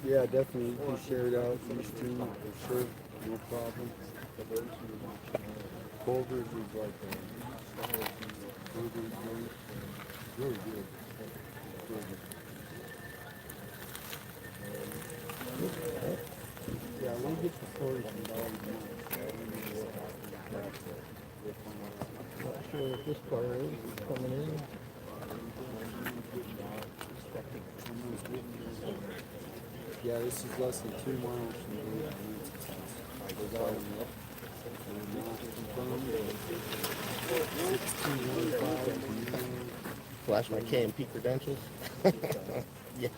Yeah, definitely. You can share it out. These two, for sure. No problem. Culver's is like really good. Yeah, we'll get the story from Dolly. Not sure if this car is coming in. Yeah, this is less than 2 miles from the Nancy's house. I go down and up. And not confirmed. 1615. flash my KMP credentials. Yeah,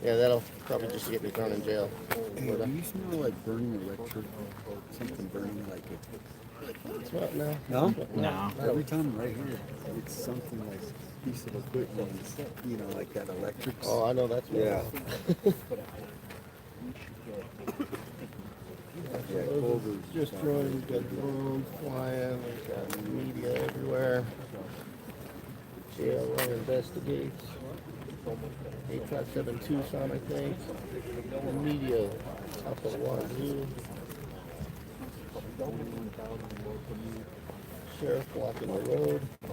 yeah, that'll probably just get me thrown in jail. Hey, do you smell like burning electric? Something burning like it? It's not, no. No? No. Every time right here, it's something like a piece of equipment, you know, like that electric. Oh, I know that's what. Yeah. Yeah, Culver's Just throwing, we've got drones flying, we've got media everywhere. JLR investigates. 857 Tucson, I think. The media up the wazoo. Sheriff blocking the road. We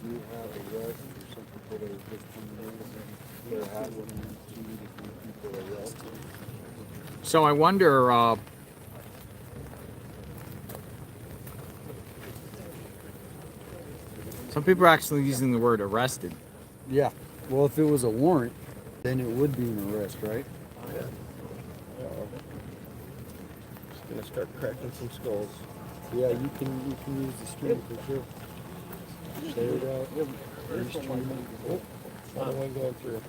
do have arrests for some people that are just coming in. There have been 2 different people arrested. So I wonder, some people are actually using the word arrested. Yeah. Well, if it was a warrant, then it would be an arrest, right? Yeah. Just gonna start cracking some skulls. Yeah, you can use the street for sure. Say it out. Use street. Oh, another one going through.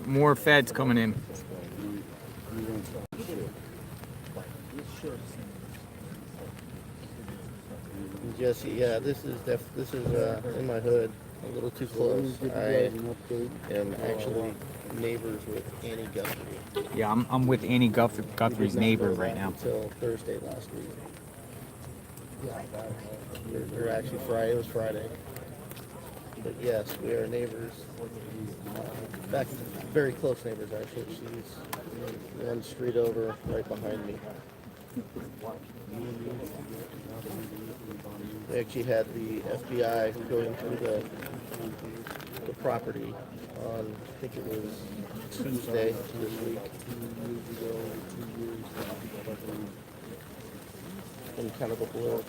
More feds coming in. We don't stop shit. Jesse, yeah, this is in my hood, a little too close. I am actually neighbors with Annie Guthrie. Yeah, I'm with Annie Guthrie's neighbor right now. Until Thursday last week. Or actually Friday. It was Friday. But yes, we are neighbors. In fact, very close neighbors actually. She's one street over, right behind me. They actually had the FBI going through the property on, I think it was Tuesday this week. In kind of a blur.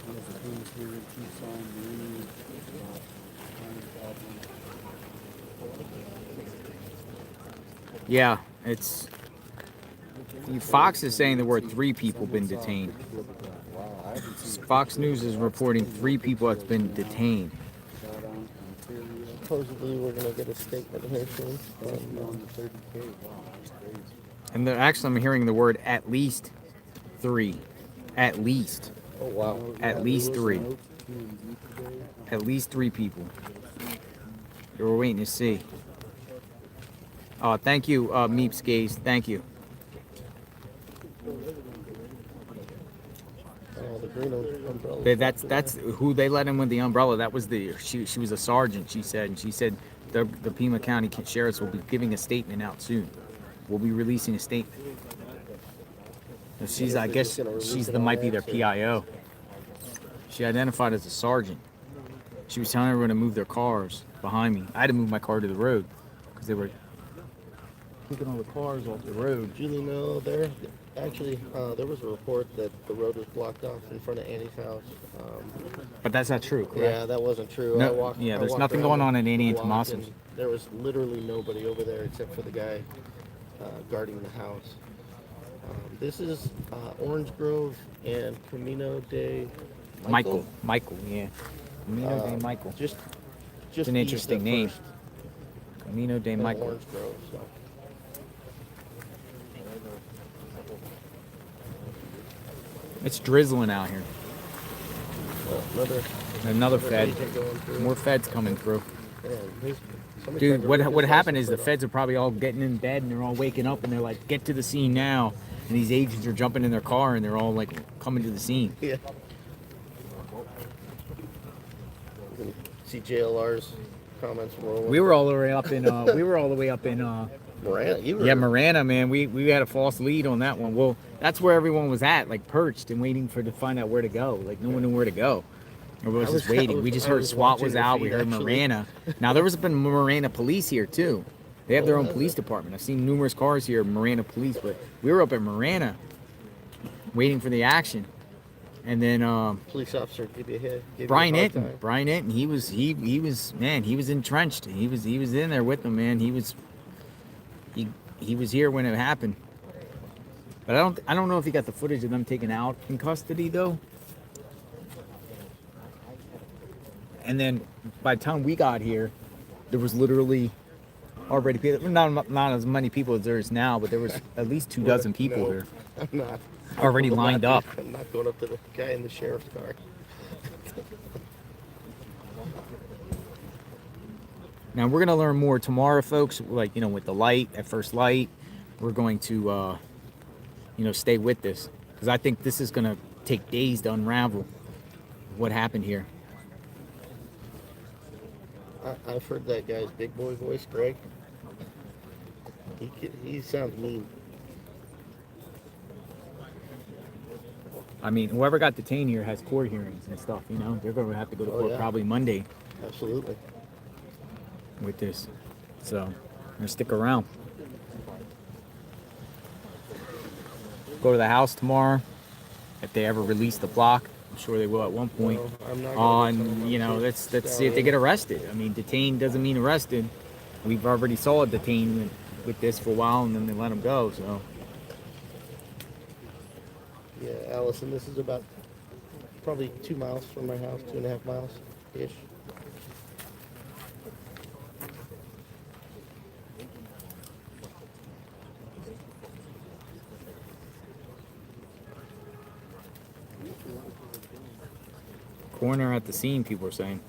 Yeah, it's. Fox is saying the word 3 people been detained. Fox News is reporting 3 people have been detained. Supposedly we're going to get a statement here soon. And actually, I'm hearing the word at least 3. At least. Oh, wow. At least 3. At least 3 people. We're waiting to see. Thank you, Meeps Gaze. Thank you. Oh, the green umbrella. That's who they let in with the umbrella. That was she was a sergeant, she said. And she said the Pima County Sheriffs will be giving a statement out soon. We'll be releasing a statement. So I guess might be their PIO. She identified as a sergeant. She was telling everyone to move their cars behind me. I had to move my car to the road because they were taking all the cars off the road. Julie, no, there was a report that the road was blocked off in front of Annie's house. But that's not true, correct? Yeah, that wasn't true. No, there's nothing going on in Annie and Tomaso's. There was literally nobody over there except for the guy guarding the house. This is Orange Grove and Camino de Michael, yeah. Camino de Michael. Just an interesting name. First Camino de Michael. Orange Grove, so. It's drizzling out here. Another fed. More feds coming through. Dude, what happened is the feds are probably all getting in bed and they're all waking up and they're like, get to the scene now. And these agents are jumping in their car and they're all like coming to the scene. Yeah. See JLR's comments rolling. We were all the way up in Marana. Marana, man. We had a false lead on that one. Well, that's where everyone was at, like perched and waiting to find out where to go. Like no one knew where to go. Everyone was just waiting. We just heard SWAT was out. We heard Marana. Now there was been Marana police here too. They have their own police department. I've seen numerous cars here, Marana police, but we were up at Marana waiting for the action. And then police officer give you a hit. Brian Inton, he was entrenched. He was in there with them, man. He was here when it happened. But I don't know if he got the footage of them taken out in custody though. And then by the time we got here, there was literally already not as many people as there is now, but there was at least 2 dozen people No, here I'm not. already I'm lined not- up. I'm not going up to the guy in the sheriff's car. Now we're gonna learn more tomorrow, folks. Like, you know, with the light at first light, we're going to, you know, stay with this because I think this is gonna take days to unravel what happened here. I've heard that guy's big boy voice, Greg. He sounds mean. I mean, whoever got detained here has court hearings and stuff. You know, they're gonna have to go to Oh, court yeah. probably Monday Absolutely. with this. So, I'm gonna stick around. Go to the house tomorrow if they ever release the block. I'm sure they will at one point. No, I'm not gonna let On, you know, someone let's sit see if down they get in. arrested. I mean, detained doesn't mean arrested. We've already saw a detained with this for a while, and then they let them go. So, Yeah, Allison, this is about probably 2 miles from my house, 2.5 miles ish. coroner at the scene, people are saying.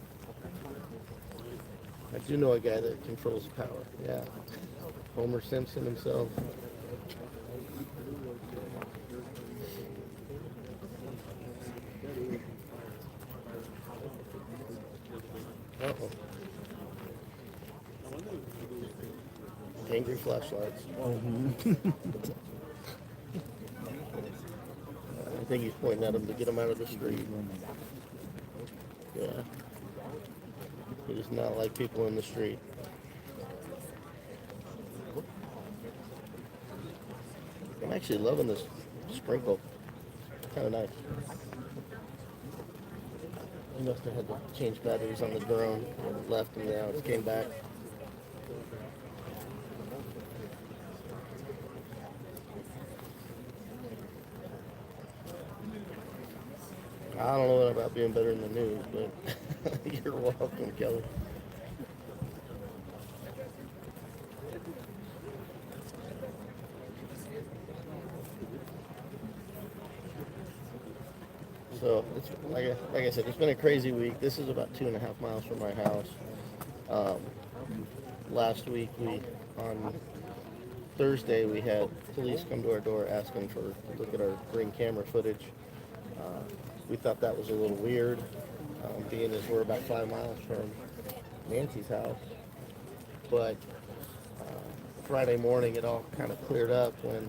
I do know a guy that controls power. Yeah, Homer Simpson himself. Uh-oh. Angry flashlights. I think he's pointing at him to get him out of the street. Yeah. He does not like people in the street. I'm actually loving this sprinkle. Kind of nice. He must have had to change batteries on the drone. It left and now it came back. I don't know about being better in the news, but you're welcome, Kelly. So it's like I said, it's been a crazy week. This is about 2.5 miles from my house. Last week on Thursday we had police come to our door asking to look at our ring camera footage. We thought that was a little weird, being as we're about 5 miles from Nancy's house. But Friday morning it all kind of cleared up when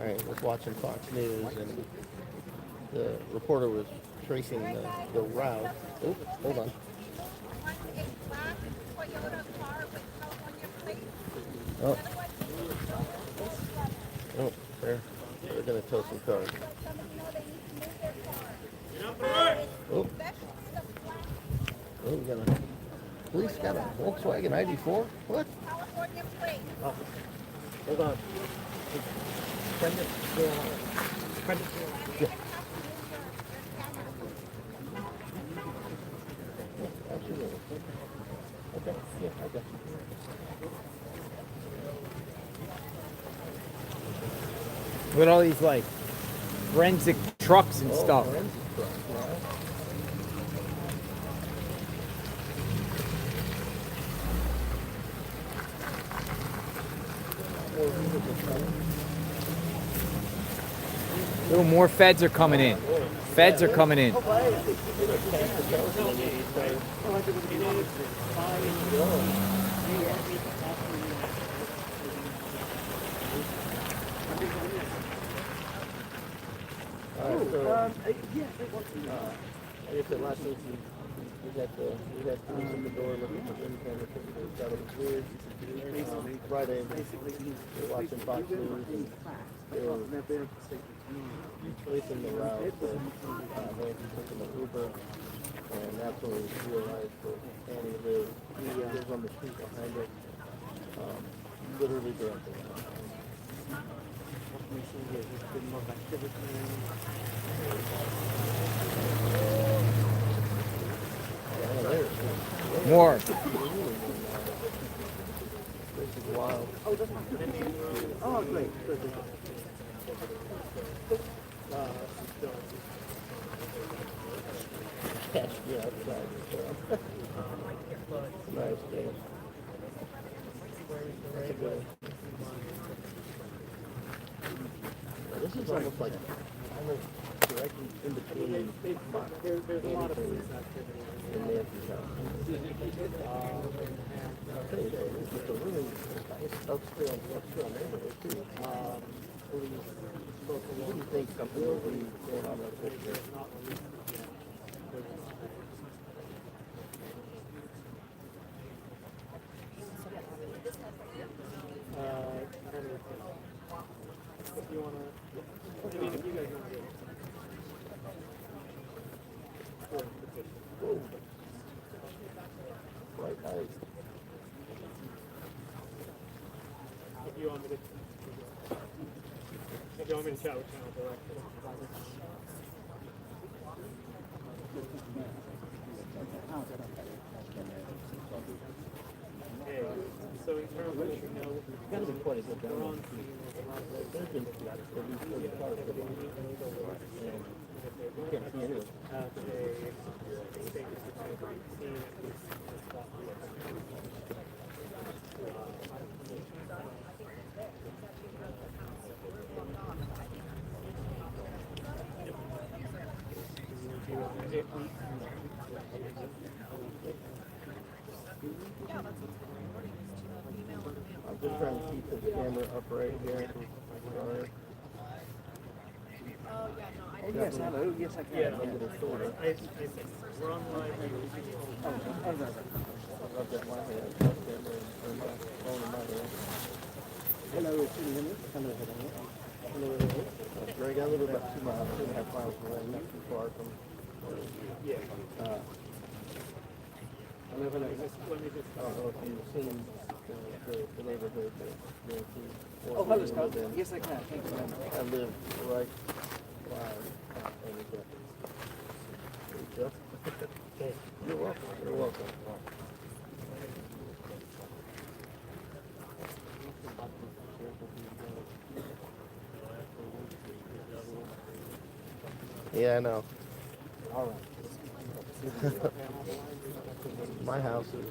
I was watching Fox News and the reporter was tracing the route. Oh, hold on. Oh. Oh, they're going to tow some cars. Oh. Oh, we got a police got a Volkswagen ID4? What? Oh. Hold on. Brendan, Brendan. Yeah. Absolutely. Okay, yeah, okay. Look at all these like forensic trucks and stuff. Forensic truck, yeah. Little more feds are coming in. Feds are coming in. Like I said last week, we had police at the door looking for ring camera footage. That was weird. Friday, we were watching Fox News and they were tracing the route that Nancy took in the Uber, and that's when we realized that Annie lived. He lives on the street behind us, literally directly. recently there's been more activity. More. This is wild. Oh, great. Good. Catch me outside. Nice game. Very good. This is almost like directly in between There's a lot of police activity. and Nancy's house. It's a really nice upscale neighborhood too. You wouldn't think something would be going on like this here. If you wanna, I mean, if you guys wanna do it. Whoa. Quite nice. If you want me to chat with Channel Director. Hey, so in terms of, you know, Gotta be quite a good we're down. on scene, There's been at least 40 cars that have been- you can't see anyone. have a statement to be seen at least in the spot. I'm just trying to keep the camera up right here. Sorry. Oh, yes, hello. Yes, I can. A little shorter. We're on live. I love that my hand. My camera and my phone in my hand. Hello, can you hear me? Hello, hello. Greg, I live about 2.5 miles away, not too far from. Yeah. I live in a, Let me just. I don't know if you've seen the neighborhood that Oh, hello, Scott. Yes, I can. Thank you. I live right You're welcome. You're welcome. Yeah, I know. All right. My house is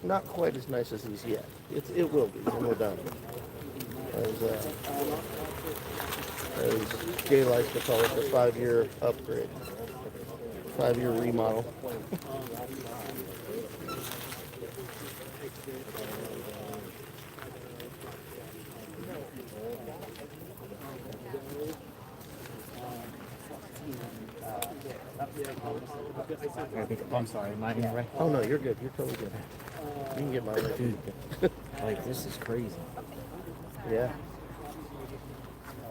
not quite as nice as these yet. It will be when we're done. As Jay likes to call it, the 5-year upgrade, 5-year remodel. I'm sorry, am I in right? Oh no, you're good. You're totally good. You can get my right. Dude, like this is crazy. Yeah.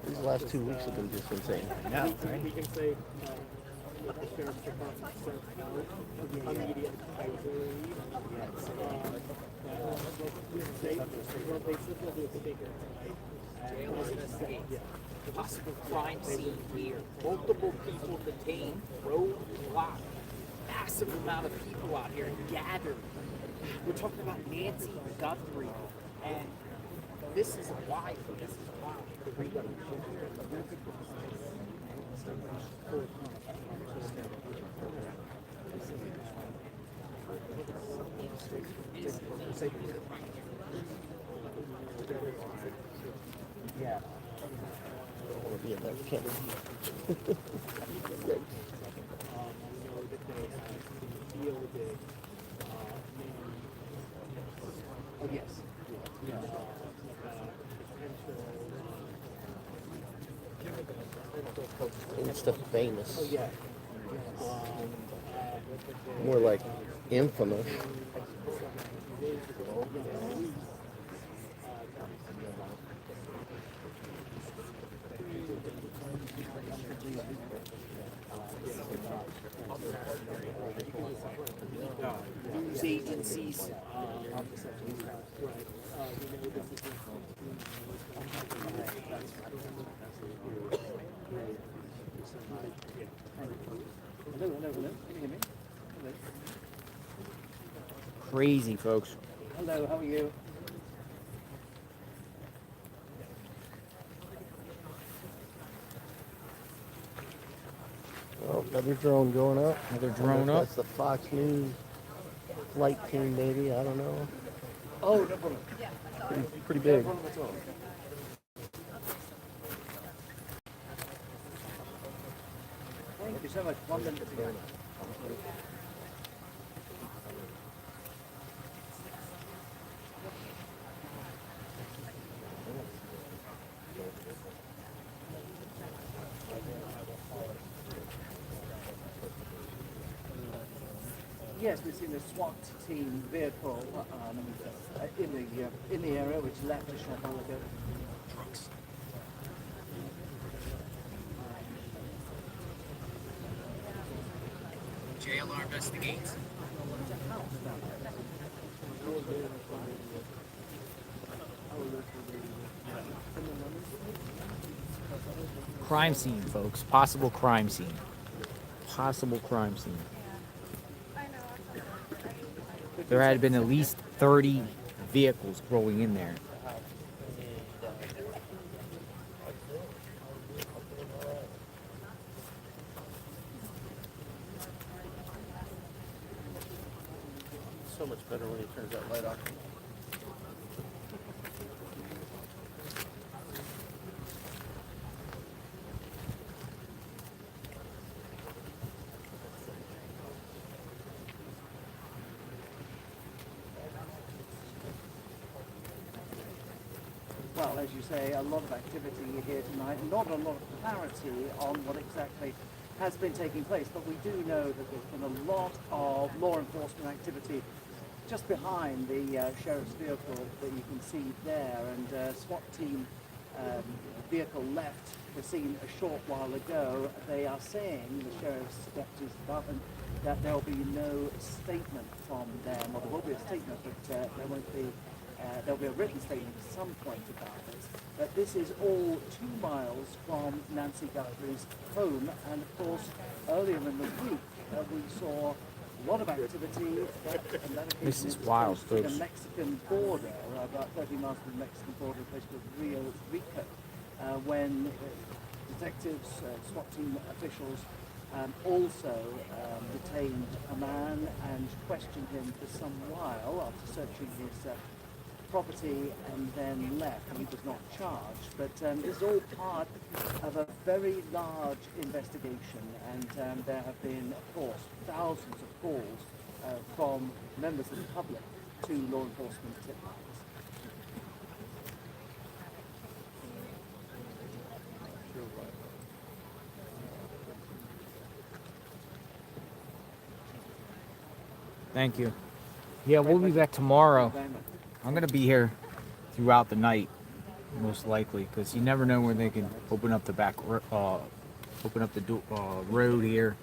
These last 2 weeks have been just insane. Yeah, right? We can say, the sheriff's department sent out immediate advisory. They said they'll do a sticker. Possible crime scene here. Multiple people detained, road blocked. Massive amount of people out here gathered. We're talking about Nancy Guthrie, and this is wild. This is wild. Yeah. I want to be in that camera. Oh, yes. Insta famous. Oh, yeah. More like infamous. News agencies. Hello, hello, hello. Can you hear me? Hello. Crazy, folks. Hello, how are you? Oh, another drone going up. Another I don't drone know if up. That's the Fox News flight team, maybe. I don't know. Oh, no problem. Pretty No big. problem at all. Thank you so much. 1 minute to go. Yes, we've seen a SWAT team vehicle in the area which left a short while ago. Trucks. JLR investigates. Crime scene, folks. Possible crime scene. Possible crime scene. There had been at least 30 vehicles rolling in there. So much better when he turns that light off. Well, as you say, a lot of activity here tonight, not a lot of clarity on what exactly has been taking place, but we do know that there's been a lot of law enforcement activity just behind the sheriff's vehicle that you can see there, and SWAT team vehicle left the scene a short while ago. They are saying, the sheriff's deputy's department, that there will be no statement from them. Well, there will be a statement, but there won't be. There'll be a written statement at some point about it. But this is all 2 miles from Nancy Guthrie's home, and of course, earlier in the week we saw a lot of activity. This is wild, to the folks. Mexican border, about 30 miles from the Mexican border, a place called Rio Rico, when detectives, SWAT team officials also detained a man and questioned him for some while after searching his property, and then left. He was not charged, but this is all part of a very large investigation, and there have been, of course, thousands of calls from members of the public to law enforcement tip lines. Thank you. Yeah, we'll be back tomorrow. Very much. I'm gonna be here throughout the night, most likely, because you never know when they can open up the road here.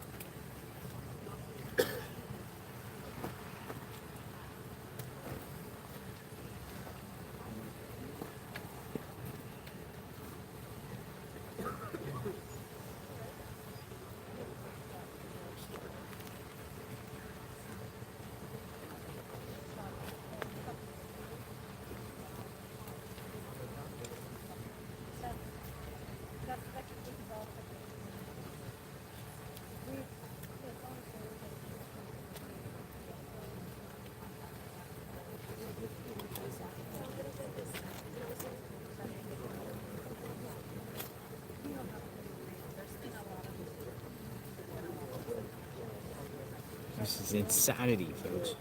This is insanity, folks.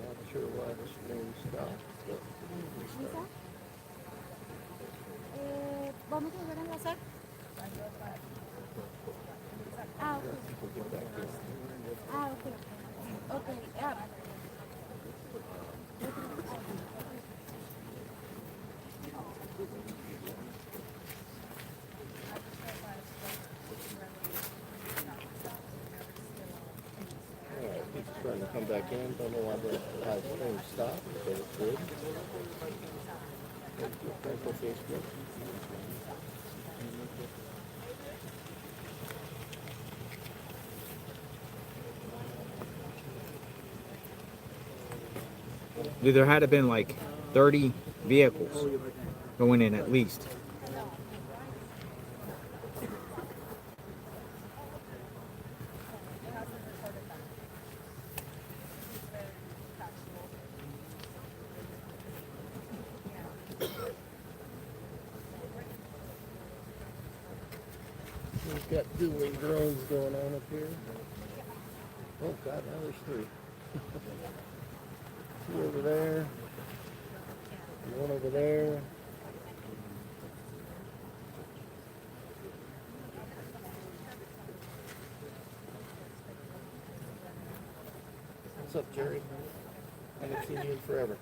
Not sure why the stream stopped. ¿Vamos a volver a enlazar? Ah, ok. Ah, ok. Ok, Trying to come back in. Don't know why the stream stopped, but it did. Dude, there had to have been like 30 vehicles going in at least. We've got dueling drones going on up here. Oh God, now there's 3. 2 over there. And 1 over there. What's up, Jerry? I haven't seen you in forever.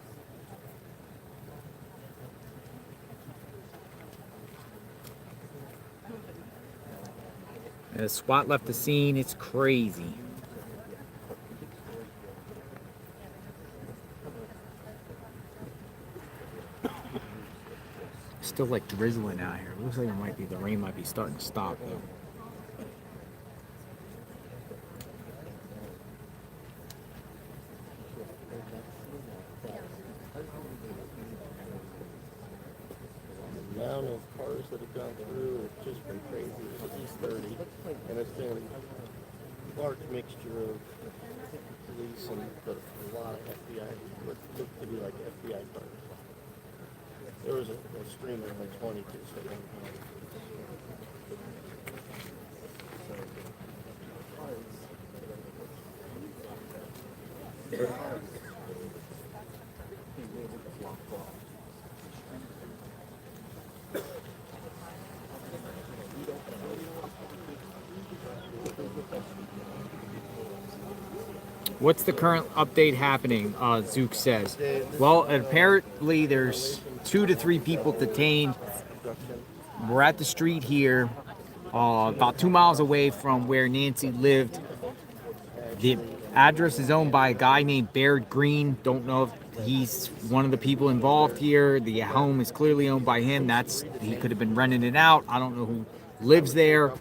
The SWAT left the scene. It's crazy. Still like drizzling out here. Looks like the rain might be starting to stop though. The amount of cars that have gone through, it's just been crazy. It's at least 30, and it's been a large mixture of police and but a lot of FBI, what looked to be like FBI cars. There was a stream of like 22, so one time. What's the current update happening? Zook says. Well, apparently there's 2 to 3 people detained. We're at the street here, about 2 miles away from where Nancy lived. The address is owned by a guy named Baird Green. Don't know if he's one of the people involved here. The home is clearly owned by him. He could have been renting it out. I don't know who lives there.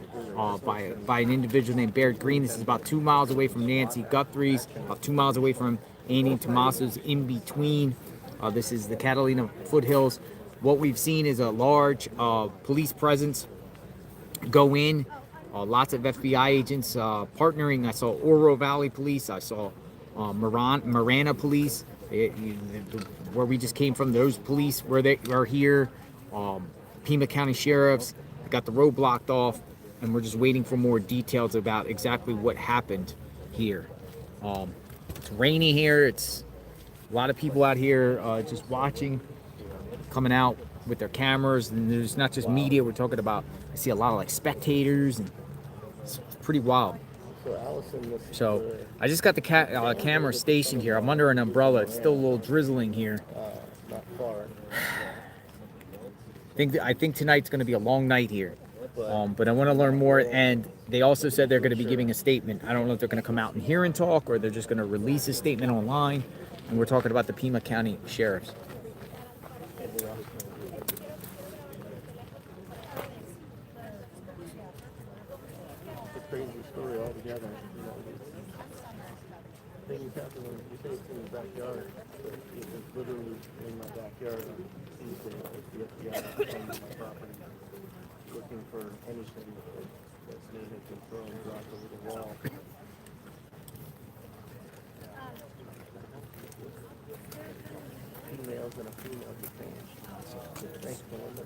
By an individual named Baird Green. This is about 2 miles away from Nancy Guthrie's, about 2 miles away from Andy and Tommaso's, in between. This is the Catalina foothills. What we've seen is a large police presence go in. Lots of FBI agents partnering. I saw Oro Valley Police. I saw Marana Police, where we just came from. Those police they are here. Pima County Sheriffs got the road blocked off. And we're just waiting for more details about exactly what happened here. It's rainy here. It's a lot of people out here just watching, coming out with their cameras. And there's not just media. We're talking about, I see a lot of like spectators, and it's pretty wild. So I just got the camera stationed here. I'm under an umbrella. It's still a little drizzling here. Not far. I think tonight's going to be a long night here. But I want to learn more, and they also said they're going to be giving a statement. I don't know if they're going to come out and hear and talk, or they're just going to release a statement online. And we're talking about the Pima County Sheriffs. It's a crazy story altogether. You know, things happen when you say it's in the backyard. But it was literally in my backyard on Tuesday. The FBI came to my property, looking for anything that may have been thrown or dropped over the wall. Females and a female detained. Thanks, Melinda.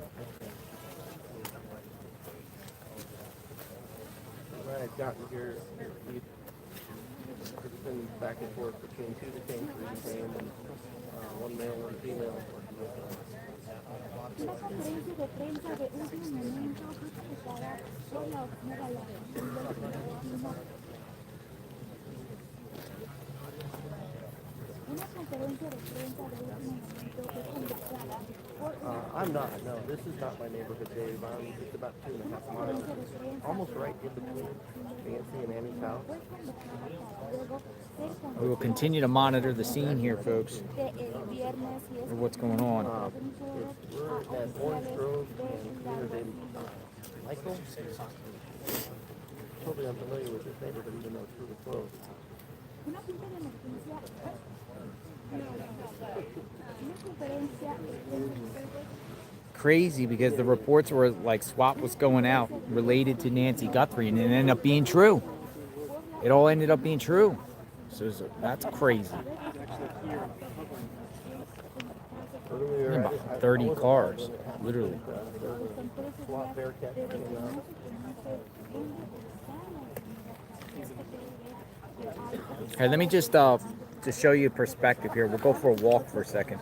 When I had gotten here, it's been back and forth between 2 detained, 3 detained, and 1 male, 1 female. Una conferencia de prensa de último momento preparada por la organización del periodismo. Una conferencia de prensa de último momento fue convocada por I'm not. No, this is not my neighborhood, Dave. It's about 2.5 miles, almost right in between Nancy and Annie's house. We will continue to monitor the scene here, folks, or what's going on. We're at Orange Grove and near Michael. Totally unfamiliar with this neighborhood, even though it's really close. Crazy, because the reports were like Swat was going out related to Nancy Guthrie, and it ended up being true. It all ended up being true. So that's crazy. About 30 cars, literally. Okay, let me just to show you perspective here. We'll go for a walk for a second.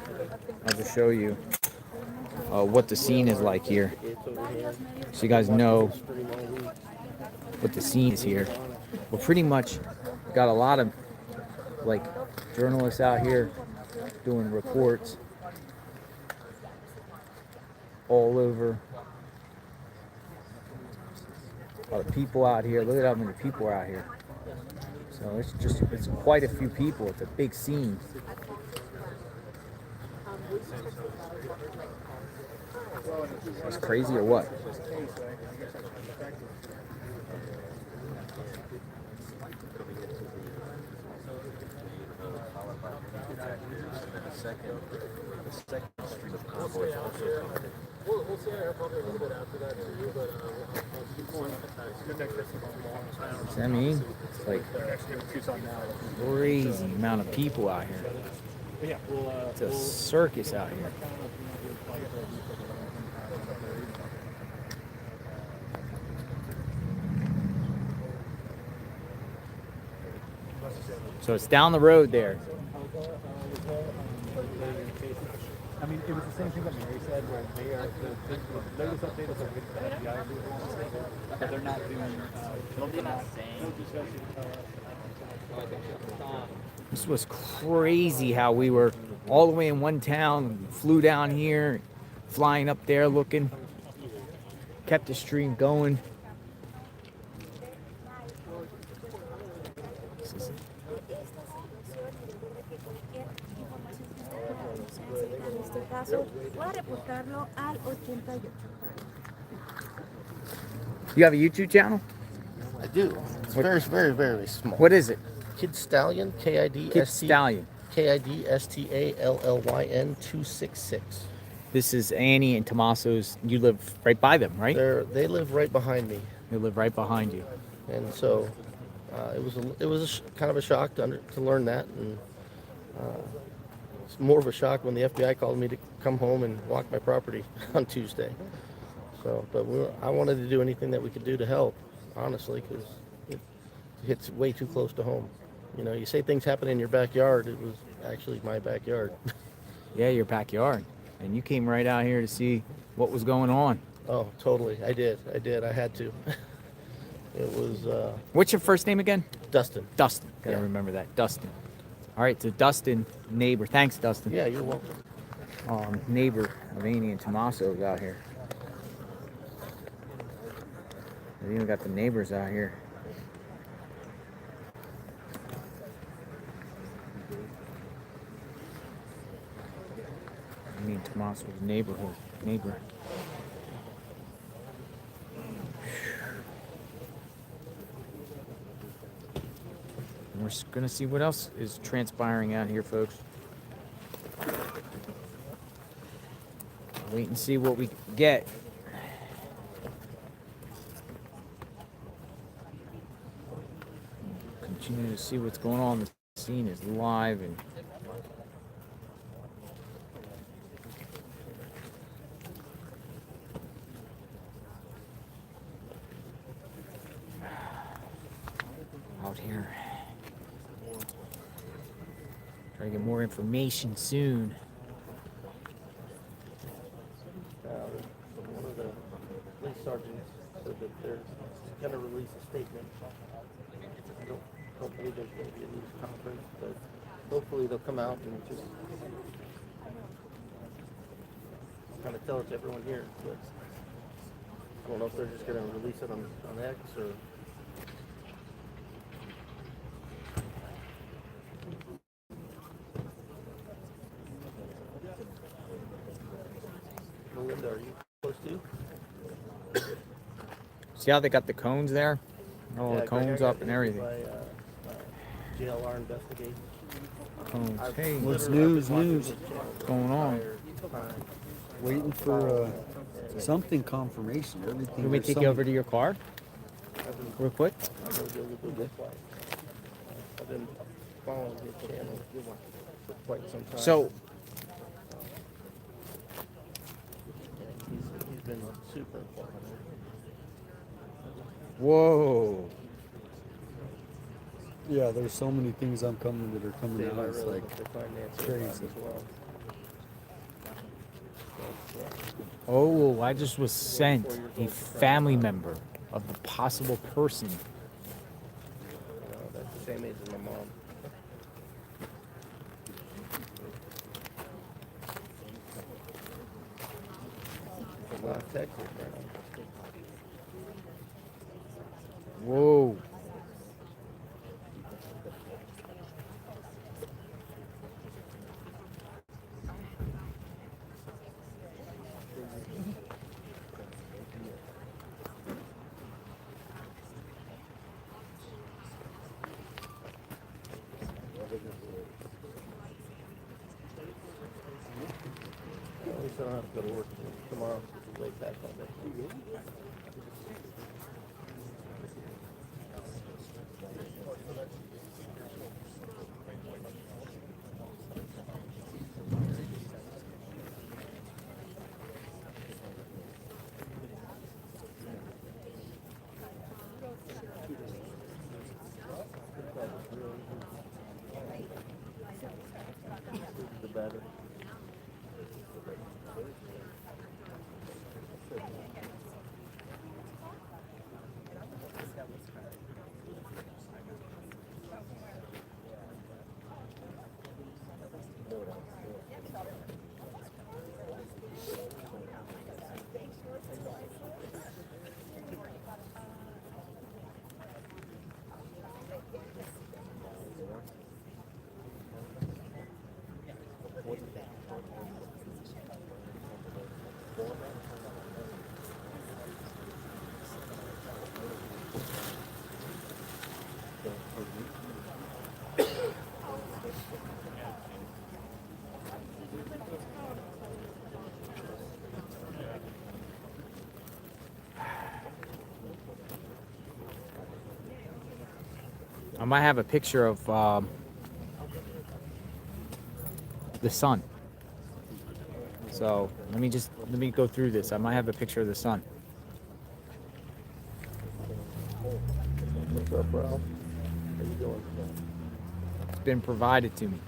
I'll just show you what the scene is like here, so you guys know what the scene is here. We're pretty much got a lot of like journalists out here doing reports all over. A lot of people out here. Look at how many people are out here. So it's quite a few people. It's a big scene. It's crazy or what? The second stream of convoys also coming. We'll see her probably a little bit after that too, but See what I mean? It's like crazy amount of people out here. It's a circus out here. So it's down the road there. I mean, it was the same thing that Mary said, where they are the latest update is with the FBI, but they're not doing. They're not saying. This was crazy how we were all the way in one town, flew down here, flying up there looking, kept the stream going. You have a YouTube channel? I do. It's very, very, very small. What is it? Kid Stallion, Kid Stallion. KIDSTALLYN 266. This is Annie and Tommaso's. You live right by them, right? They live right behind me. They live right behind you. And so it was kind of a shock to learn that, and it's more of a shock when the FBI called me to come home and walk my property on Tuesday. So, but I wanted to do anything that we could do to help, honestly, because it hits way too close to home. You know, you say things happen in your backyard. It was actually my backyard. Yeah, your backyard. And you came right out here to see what was going on. Oh, totally. I did. I had to. It was... What's your first name again? Dustin. Dustin. Gotta remember that. Dustin. All right, so Dustin, neighbor. Thanks, Dustin. Yeah, you're welcome. Neighbor of Annie and Tommaso's out here. They even got the neighbors out here. Annie and Tommaso's neighbor. And we're gonna see what else is transpiring out here, folks. Wait and see what we get. Continue to see what's going on. The scene is live and out here. Try to get more information soon. One of the police sergeants said that they're going to release a statement. I don't believe there's going to be a news conference, but hopefully they'll come out and just kind of tell it to everyone here. But I don't know if they're just going to release it on X or. Melinda, are you close to? See how they got the cones there? All the Greg, I cones got up and these everything. By, JLR investigate. Cones. I've Hey, What's literally- I've been news? watching News. his channel what's going on? the entire time. Waiting for something confirmation. Everything. Can we there's take you over to your car real quick? I'll go do a little bit quiet. I've been following his channel for quite some time. So, He's been super informative. whoa. Yeah, there's so many things that are coming Dave, I out. It's really like hope they find Nancy crazy. alive as well. Oh, I just was sent a family member of the possible person. That's the same age as my mom. A lot of Texas right now. Whoa. At least I don't have to go to work tomorrow. It's late back all day. The better. I might have a picture of the sun. So let me go through this. I might have a picture of the sun. What's up, Ralph? How you doing? It's been provided to me.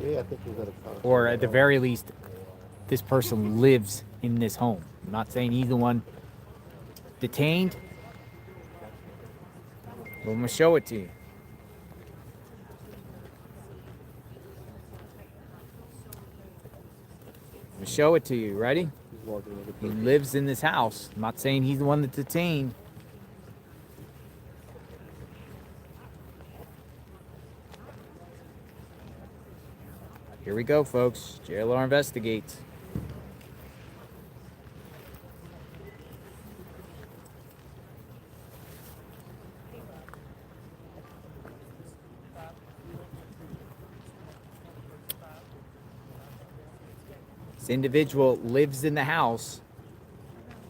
Yeah, I think we've got a contact. Or at the very least, this person lives in this home. I'm not saying he's the one detained. But I'm gonna show it to you. I'm gonna show it to you. Ready? He lives in this house. I'm not saying he's the one that's detained. Here we go, folks. JLR investigates. This individual lives in the house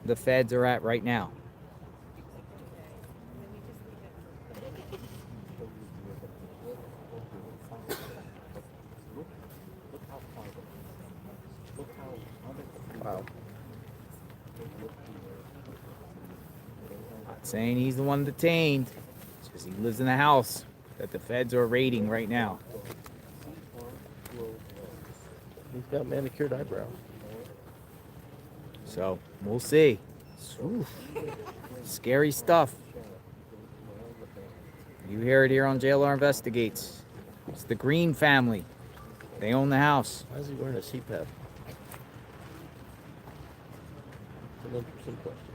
the feds are at right now. Wow. Not saying he's the one detained. It's just he lives in the house that the feds are raiding right now. He's got manicured eyebrows. So we'll see. Oof. Scary stuff. You hear it here on JLR Investigates. It's the Green family. They own the house. Why is he wearing a CPAP? an interesting question.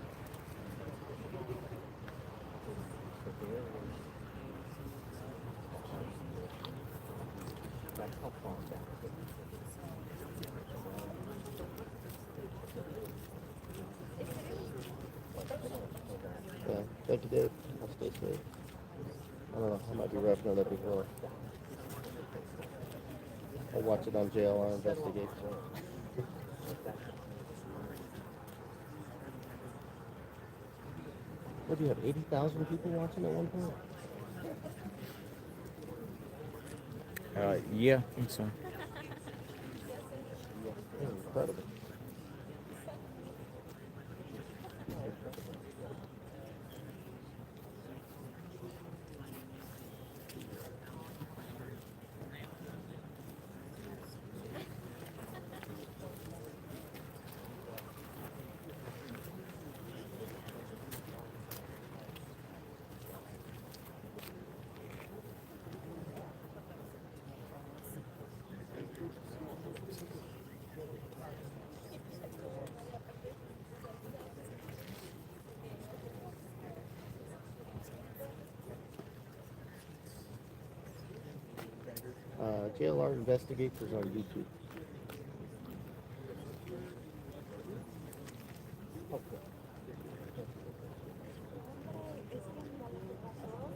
Yeah, thank you, Dave. I'll stay safe. I don't know, I might be roughing it up before. I'll watch it on JLR Investigate. What do you have, 80,000 people watching at one point? Yeah, I think so. Yeah, incredible. JLR Investigates is on YouTube.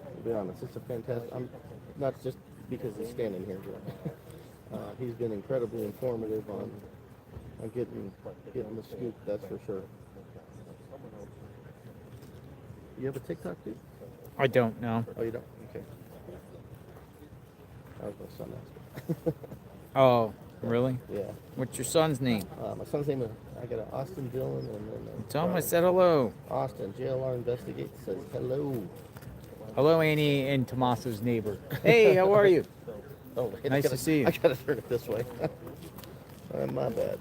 To be honest, it's a fantastic. I'm not just because he's standing here, but he's been incredibly informative on getting the scoop. That's for sure. You have a TikTok, dude? I don't know. Oh, you don't? Okay. That was my son asking. Oh, really? Yeah. What's your son's name? My son's name is, I got an Austin Dillon and then Tell him I said hello. Austin, JLR Investigates says hello. Hello, Annie and Tommaso's neighbor. Hey, how are you? Oh, wait, Nice to see you. I gotta turn it this way. My bad.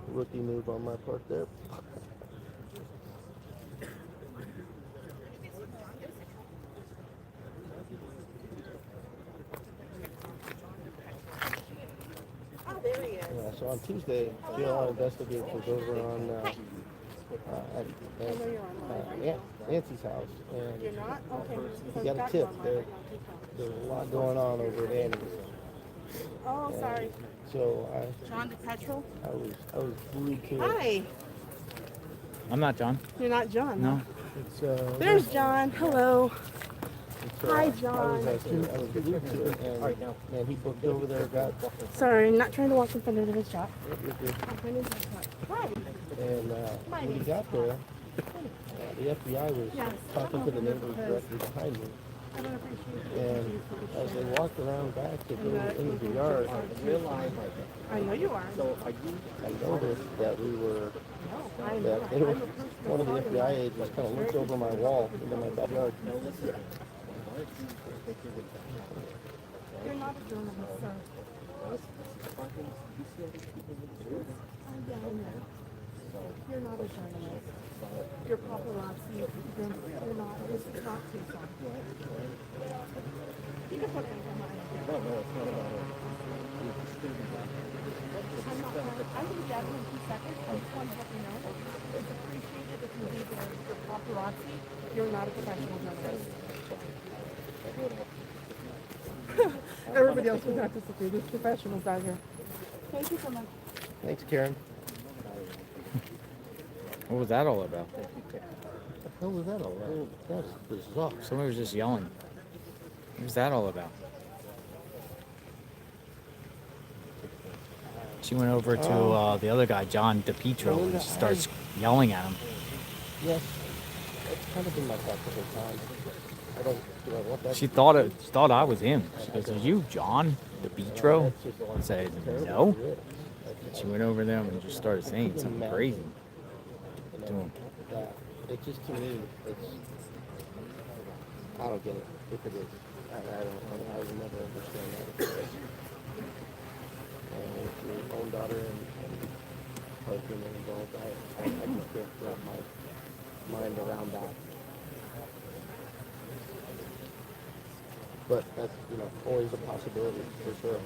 Rookie move on my part there. Yeah, so on Tuesday, JLR Investigates was over on at Nancy's house, and You're not? Okay. he got a tip. There's a lot going on over at Annie's. Oh, sorry. So John DePetrol? I was glued to it. Hi. I'm not John. You're not John. No. It's There's John. Hello. Hi, I John. was glued to it, and he booked over there, got Sorry, I'm not trying to walk in front of his shop. you're good. I'm trying to shop. Hi. And when he got there, the FBI was talking to the neighbors directly behind me. I don't appreciate it. And as they walked around back to go into the yard, I know you are. I noticed that we were, I know. that they were, one of the FBI agents kind of looked over my wall into my backyard. You're not a journalist, sir. You're not a journalist. You're paparazzi. You're not. This is not Tucson. You can put that on my I'm not trying. I can get in 2 seconds. I just want to let you know. It's appreciated if you leave your paparazzi. You're not a professional journalist. Everybody else would participate. There's professionals out here. Thank you so much. Thanks, Karen. What was that all about? What the hell was that all about? That was bizarre. Somebody was just yelling. What was that all about? She went over to the other guy, John DePietro, and she starts yelling at him. Yes, it's kind of been like that the whole time. I don't want that. She thought I was him. She goes, "Are you John DePietro?" I said, "No." She went over them and just started saying something crazy to him. It just, to me, it's, I don't get it, if it is. I will never understand that. And if your own daughter and husband are involved, I just can't wrap my mind around that. But that's, always a possibility, for sure.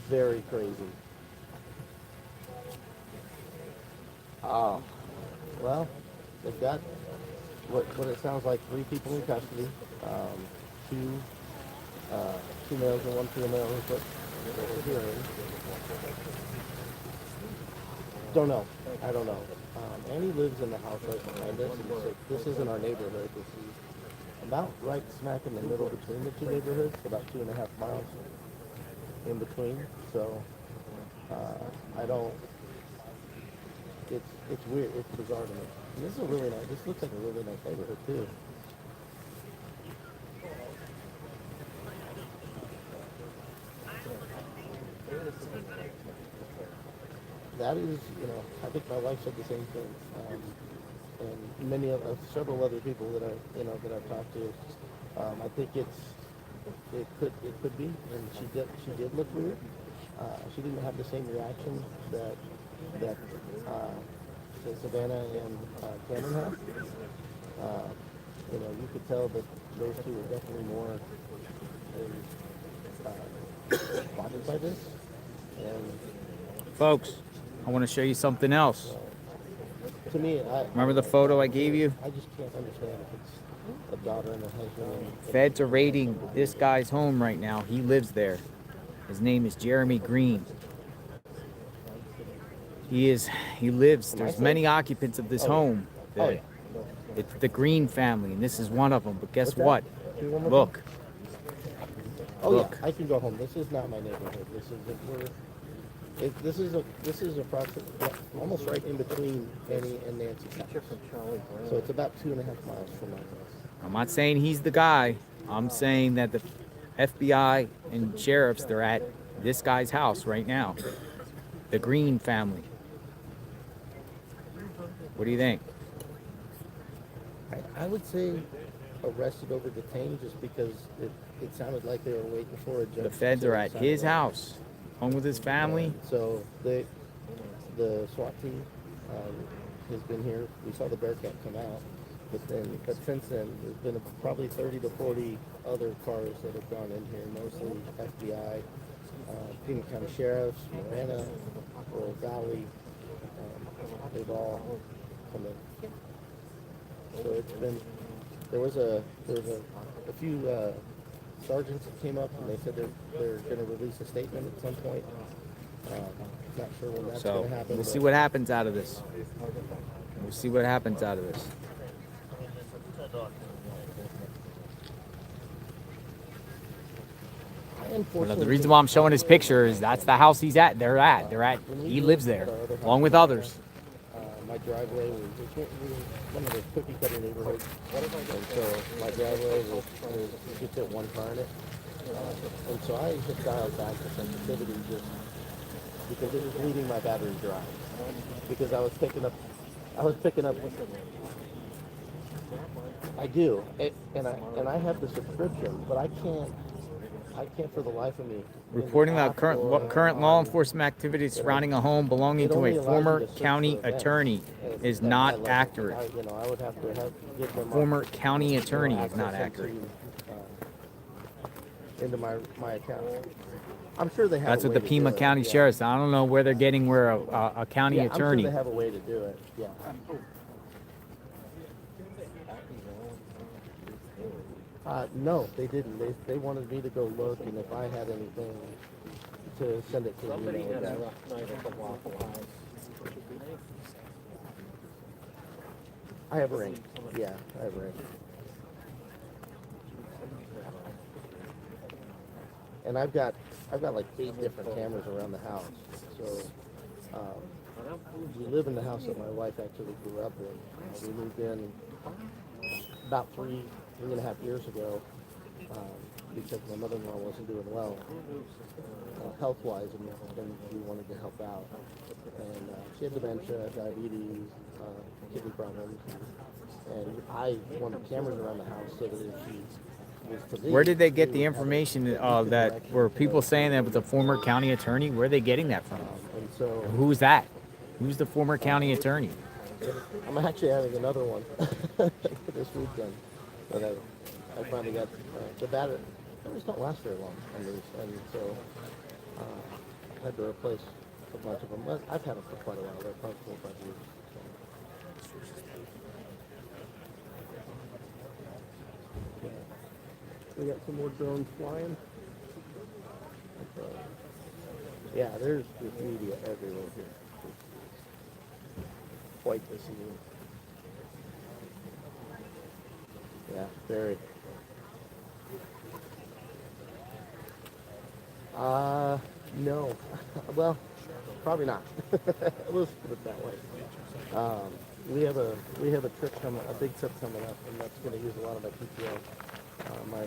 Very crazy. Oh, well, they've got what it sounds like 3 people in custody, two two males and 1 female is what we're hearing. Don't know. I don't know. Annie lives in the house right behind us, and so this isn't our neighborhood. This is about right smack in the middle between the 2 neighborhoods, about 2.5 miles in between. So I don't. It's weird. It's bizarre to me. And this is a really nice. This looks like a really nice neighborhood too. That is, I think my wife said the same thing, and many of several other people that I've talked to. I think it could be, and she did look weird. She didn't have the same reaction that Savannah and Cameron had. You could tell that those 2 were definitely more bothered by this. And Folks, I want to show you something else. to me, Remember the photo I gave you? I just can't understand if it's a daughter and a husband. Feds are raiding this guy's home right now. He lives there. His name is Jeremy Green. He lives, there's many occupants of this home. It's the Green family, and this is one of them. But guess what? Look. Oh Look. yeah, I can go home. This is not my neighborhood. This is approximately almost right in between Annie and Nancy's house. So it's about 2.5 miles from my house. I'm not saying he's the guy. I'm saying that the FBI and sheriffs, they're at this guy's house right now. The Green family. What do you think? I would say arrested over detained just because it sounded like they were waiting for a judge. The feds are at his house, home with his family. And so the SWAT team has been here. We saw the Bearcat come out, but since then there's been probably 30 to 40 other cars that have gone in here, mostly FBI, Pima County Sheriffs, Marana, Royal Valley. They've all come in. So it's been. There was a few sergeants that came up and they said they're going to release a statement at some point. Not sure when that's going to happen. We'll see what happens out of this. We'll see what happens out of this. Well, the reason why I'm showing his picture is that's the house he's at. He lives there, along with others. My driveway was one of those cookie cutter neighborhoods, and so my driveway was you fit 1 car in it, and so I just dialed back the sensitivity just because it was leaving my battery dry, because I was picking up. I do, and I have the subscription, but I can't for the life of me. Reporting about current law enforcement activities surrounding a home belonging to a former county attorney is not accurate. I would have to give them Former county attorney is not accurate. Into my account. I'm sure they have. That's what the Pima County Sheriff's. I don't know where they're getting where a county attorney. I'm sure they have a way to do it. Yeah. No, they didn't. They wanted me to go look, and if I had anything, to send it to them. I have a ring. Yeah, I have a ring. And I've got like 8 different cameras around the house. So we live in the house that my wife actually grew up in. We moved in about 3.5 years ago because my mother-in-law wasn't doing well health-wise, and we wanted to help out. And she had dementia, diabetes, kidney problems, and I wanted cameras around the house so that if she was to leave, Where did they get the information that were people saying that was a former county attorney? Where are they getting that from? And so Who's that? Who's the former county attorney? I'm actually having another one this weekend. But I finally got the battery. they just don't last very long on these, and so I had to replace a bunch of them. But I've had them for quite a while. They're probably 4 or 5 years. So. We got some more drones flying. Yeah, there's just media everywhere here. Quite the scene. Yeah, very. No. Well, probably not. Let's put it that way. We have a trip coming, a big trip coming up, and that's going to use a lot of my PTO. My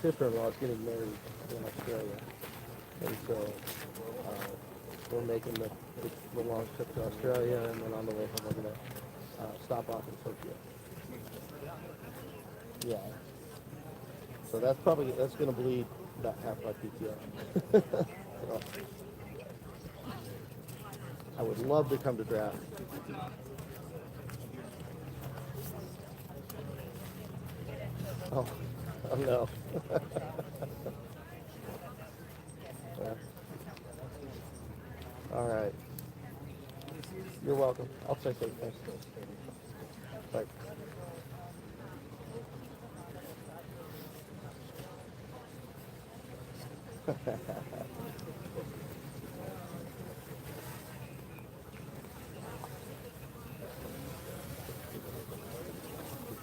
sister-in-law is getting married in Australia, and so we're making the long trip to Australia, and then on the way home we're going to stop off in Tokyo. Yeah. So that's going to bleed about half my PTO. So, I would love to come to draft. Oh no. Yeah. All right. You're welcome. I'll take it. Thanks. Bye.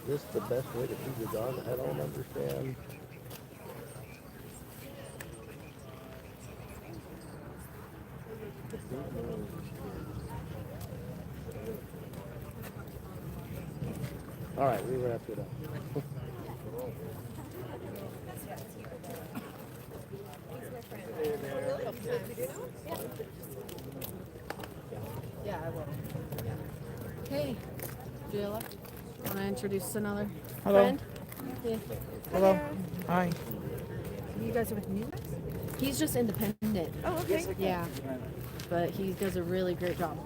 Is this the best way to feed your dog? I don't understand. All right, we wrapped it up. Yeah, I will. Hey, Jayla. Want to introduce another Hello. friend? Yeah. Hello. Hi. You guys are with me? He's just independent. Oh, okay. Yeah. But he does a really great job.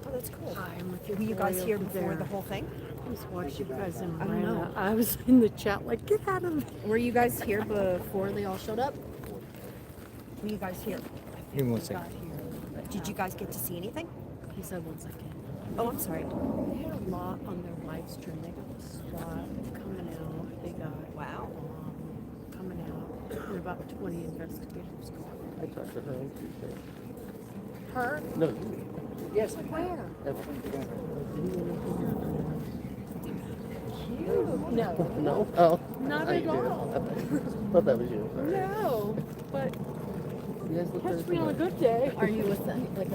Oh, that's cool. Hi, I'm with your Were you guys boy here over before there. the whole thing? I just watched you guys and I don't know. I was in the chat like, get out of there. Were you guys here before they all showed up? Were you guys here? Give me one second. Did you guys get to see anything? He said 1 second. Oh, I'm sorry. They had a lot on their live stream. They got the Swat coming out. They got coming out. And about 20 investigators going. I talked to her on Tuesday. Her? No, you. Yes, Where? Cute. No. No? Oh. Not I at do. all. I thought that was you. Sorry. No. But You guys look catch very me on a familiar. good day. Are you with them? Like,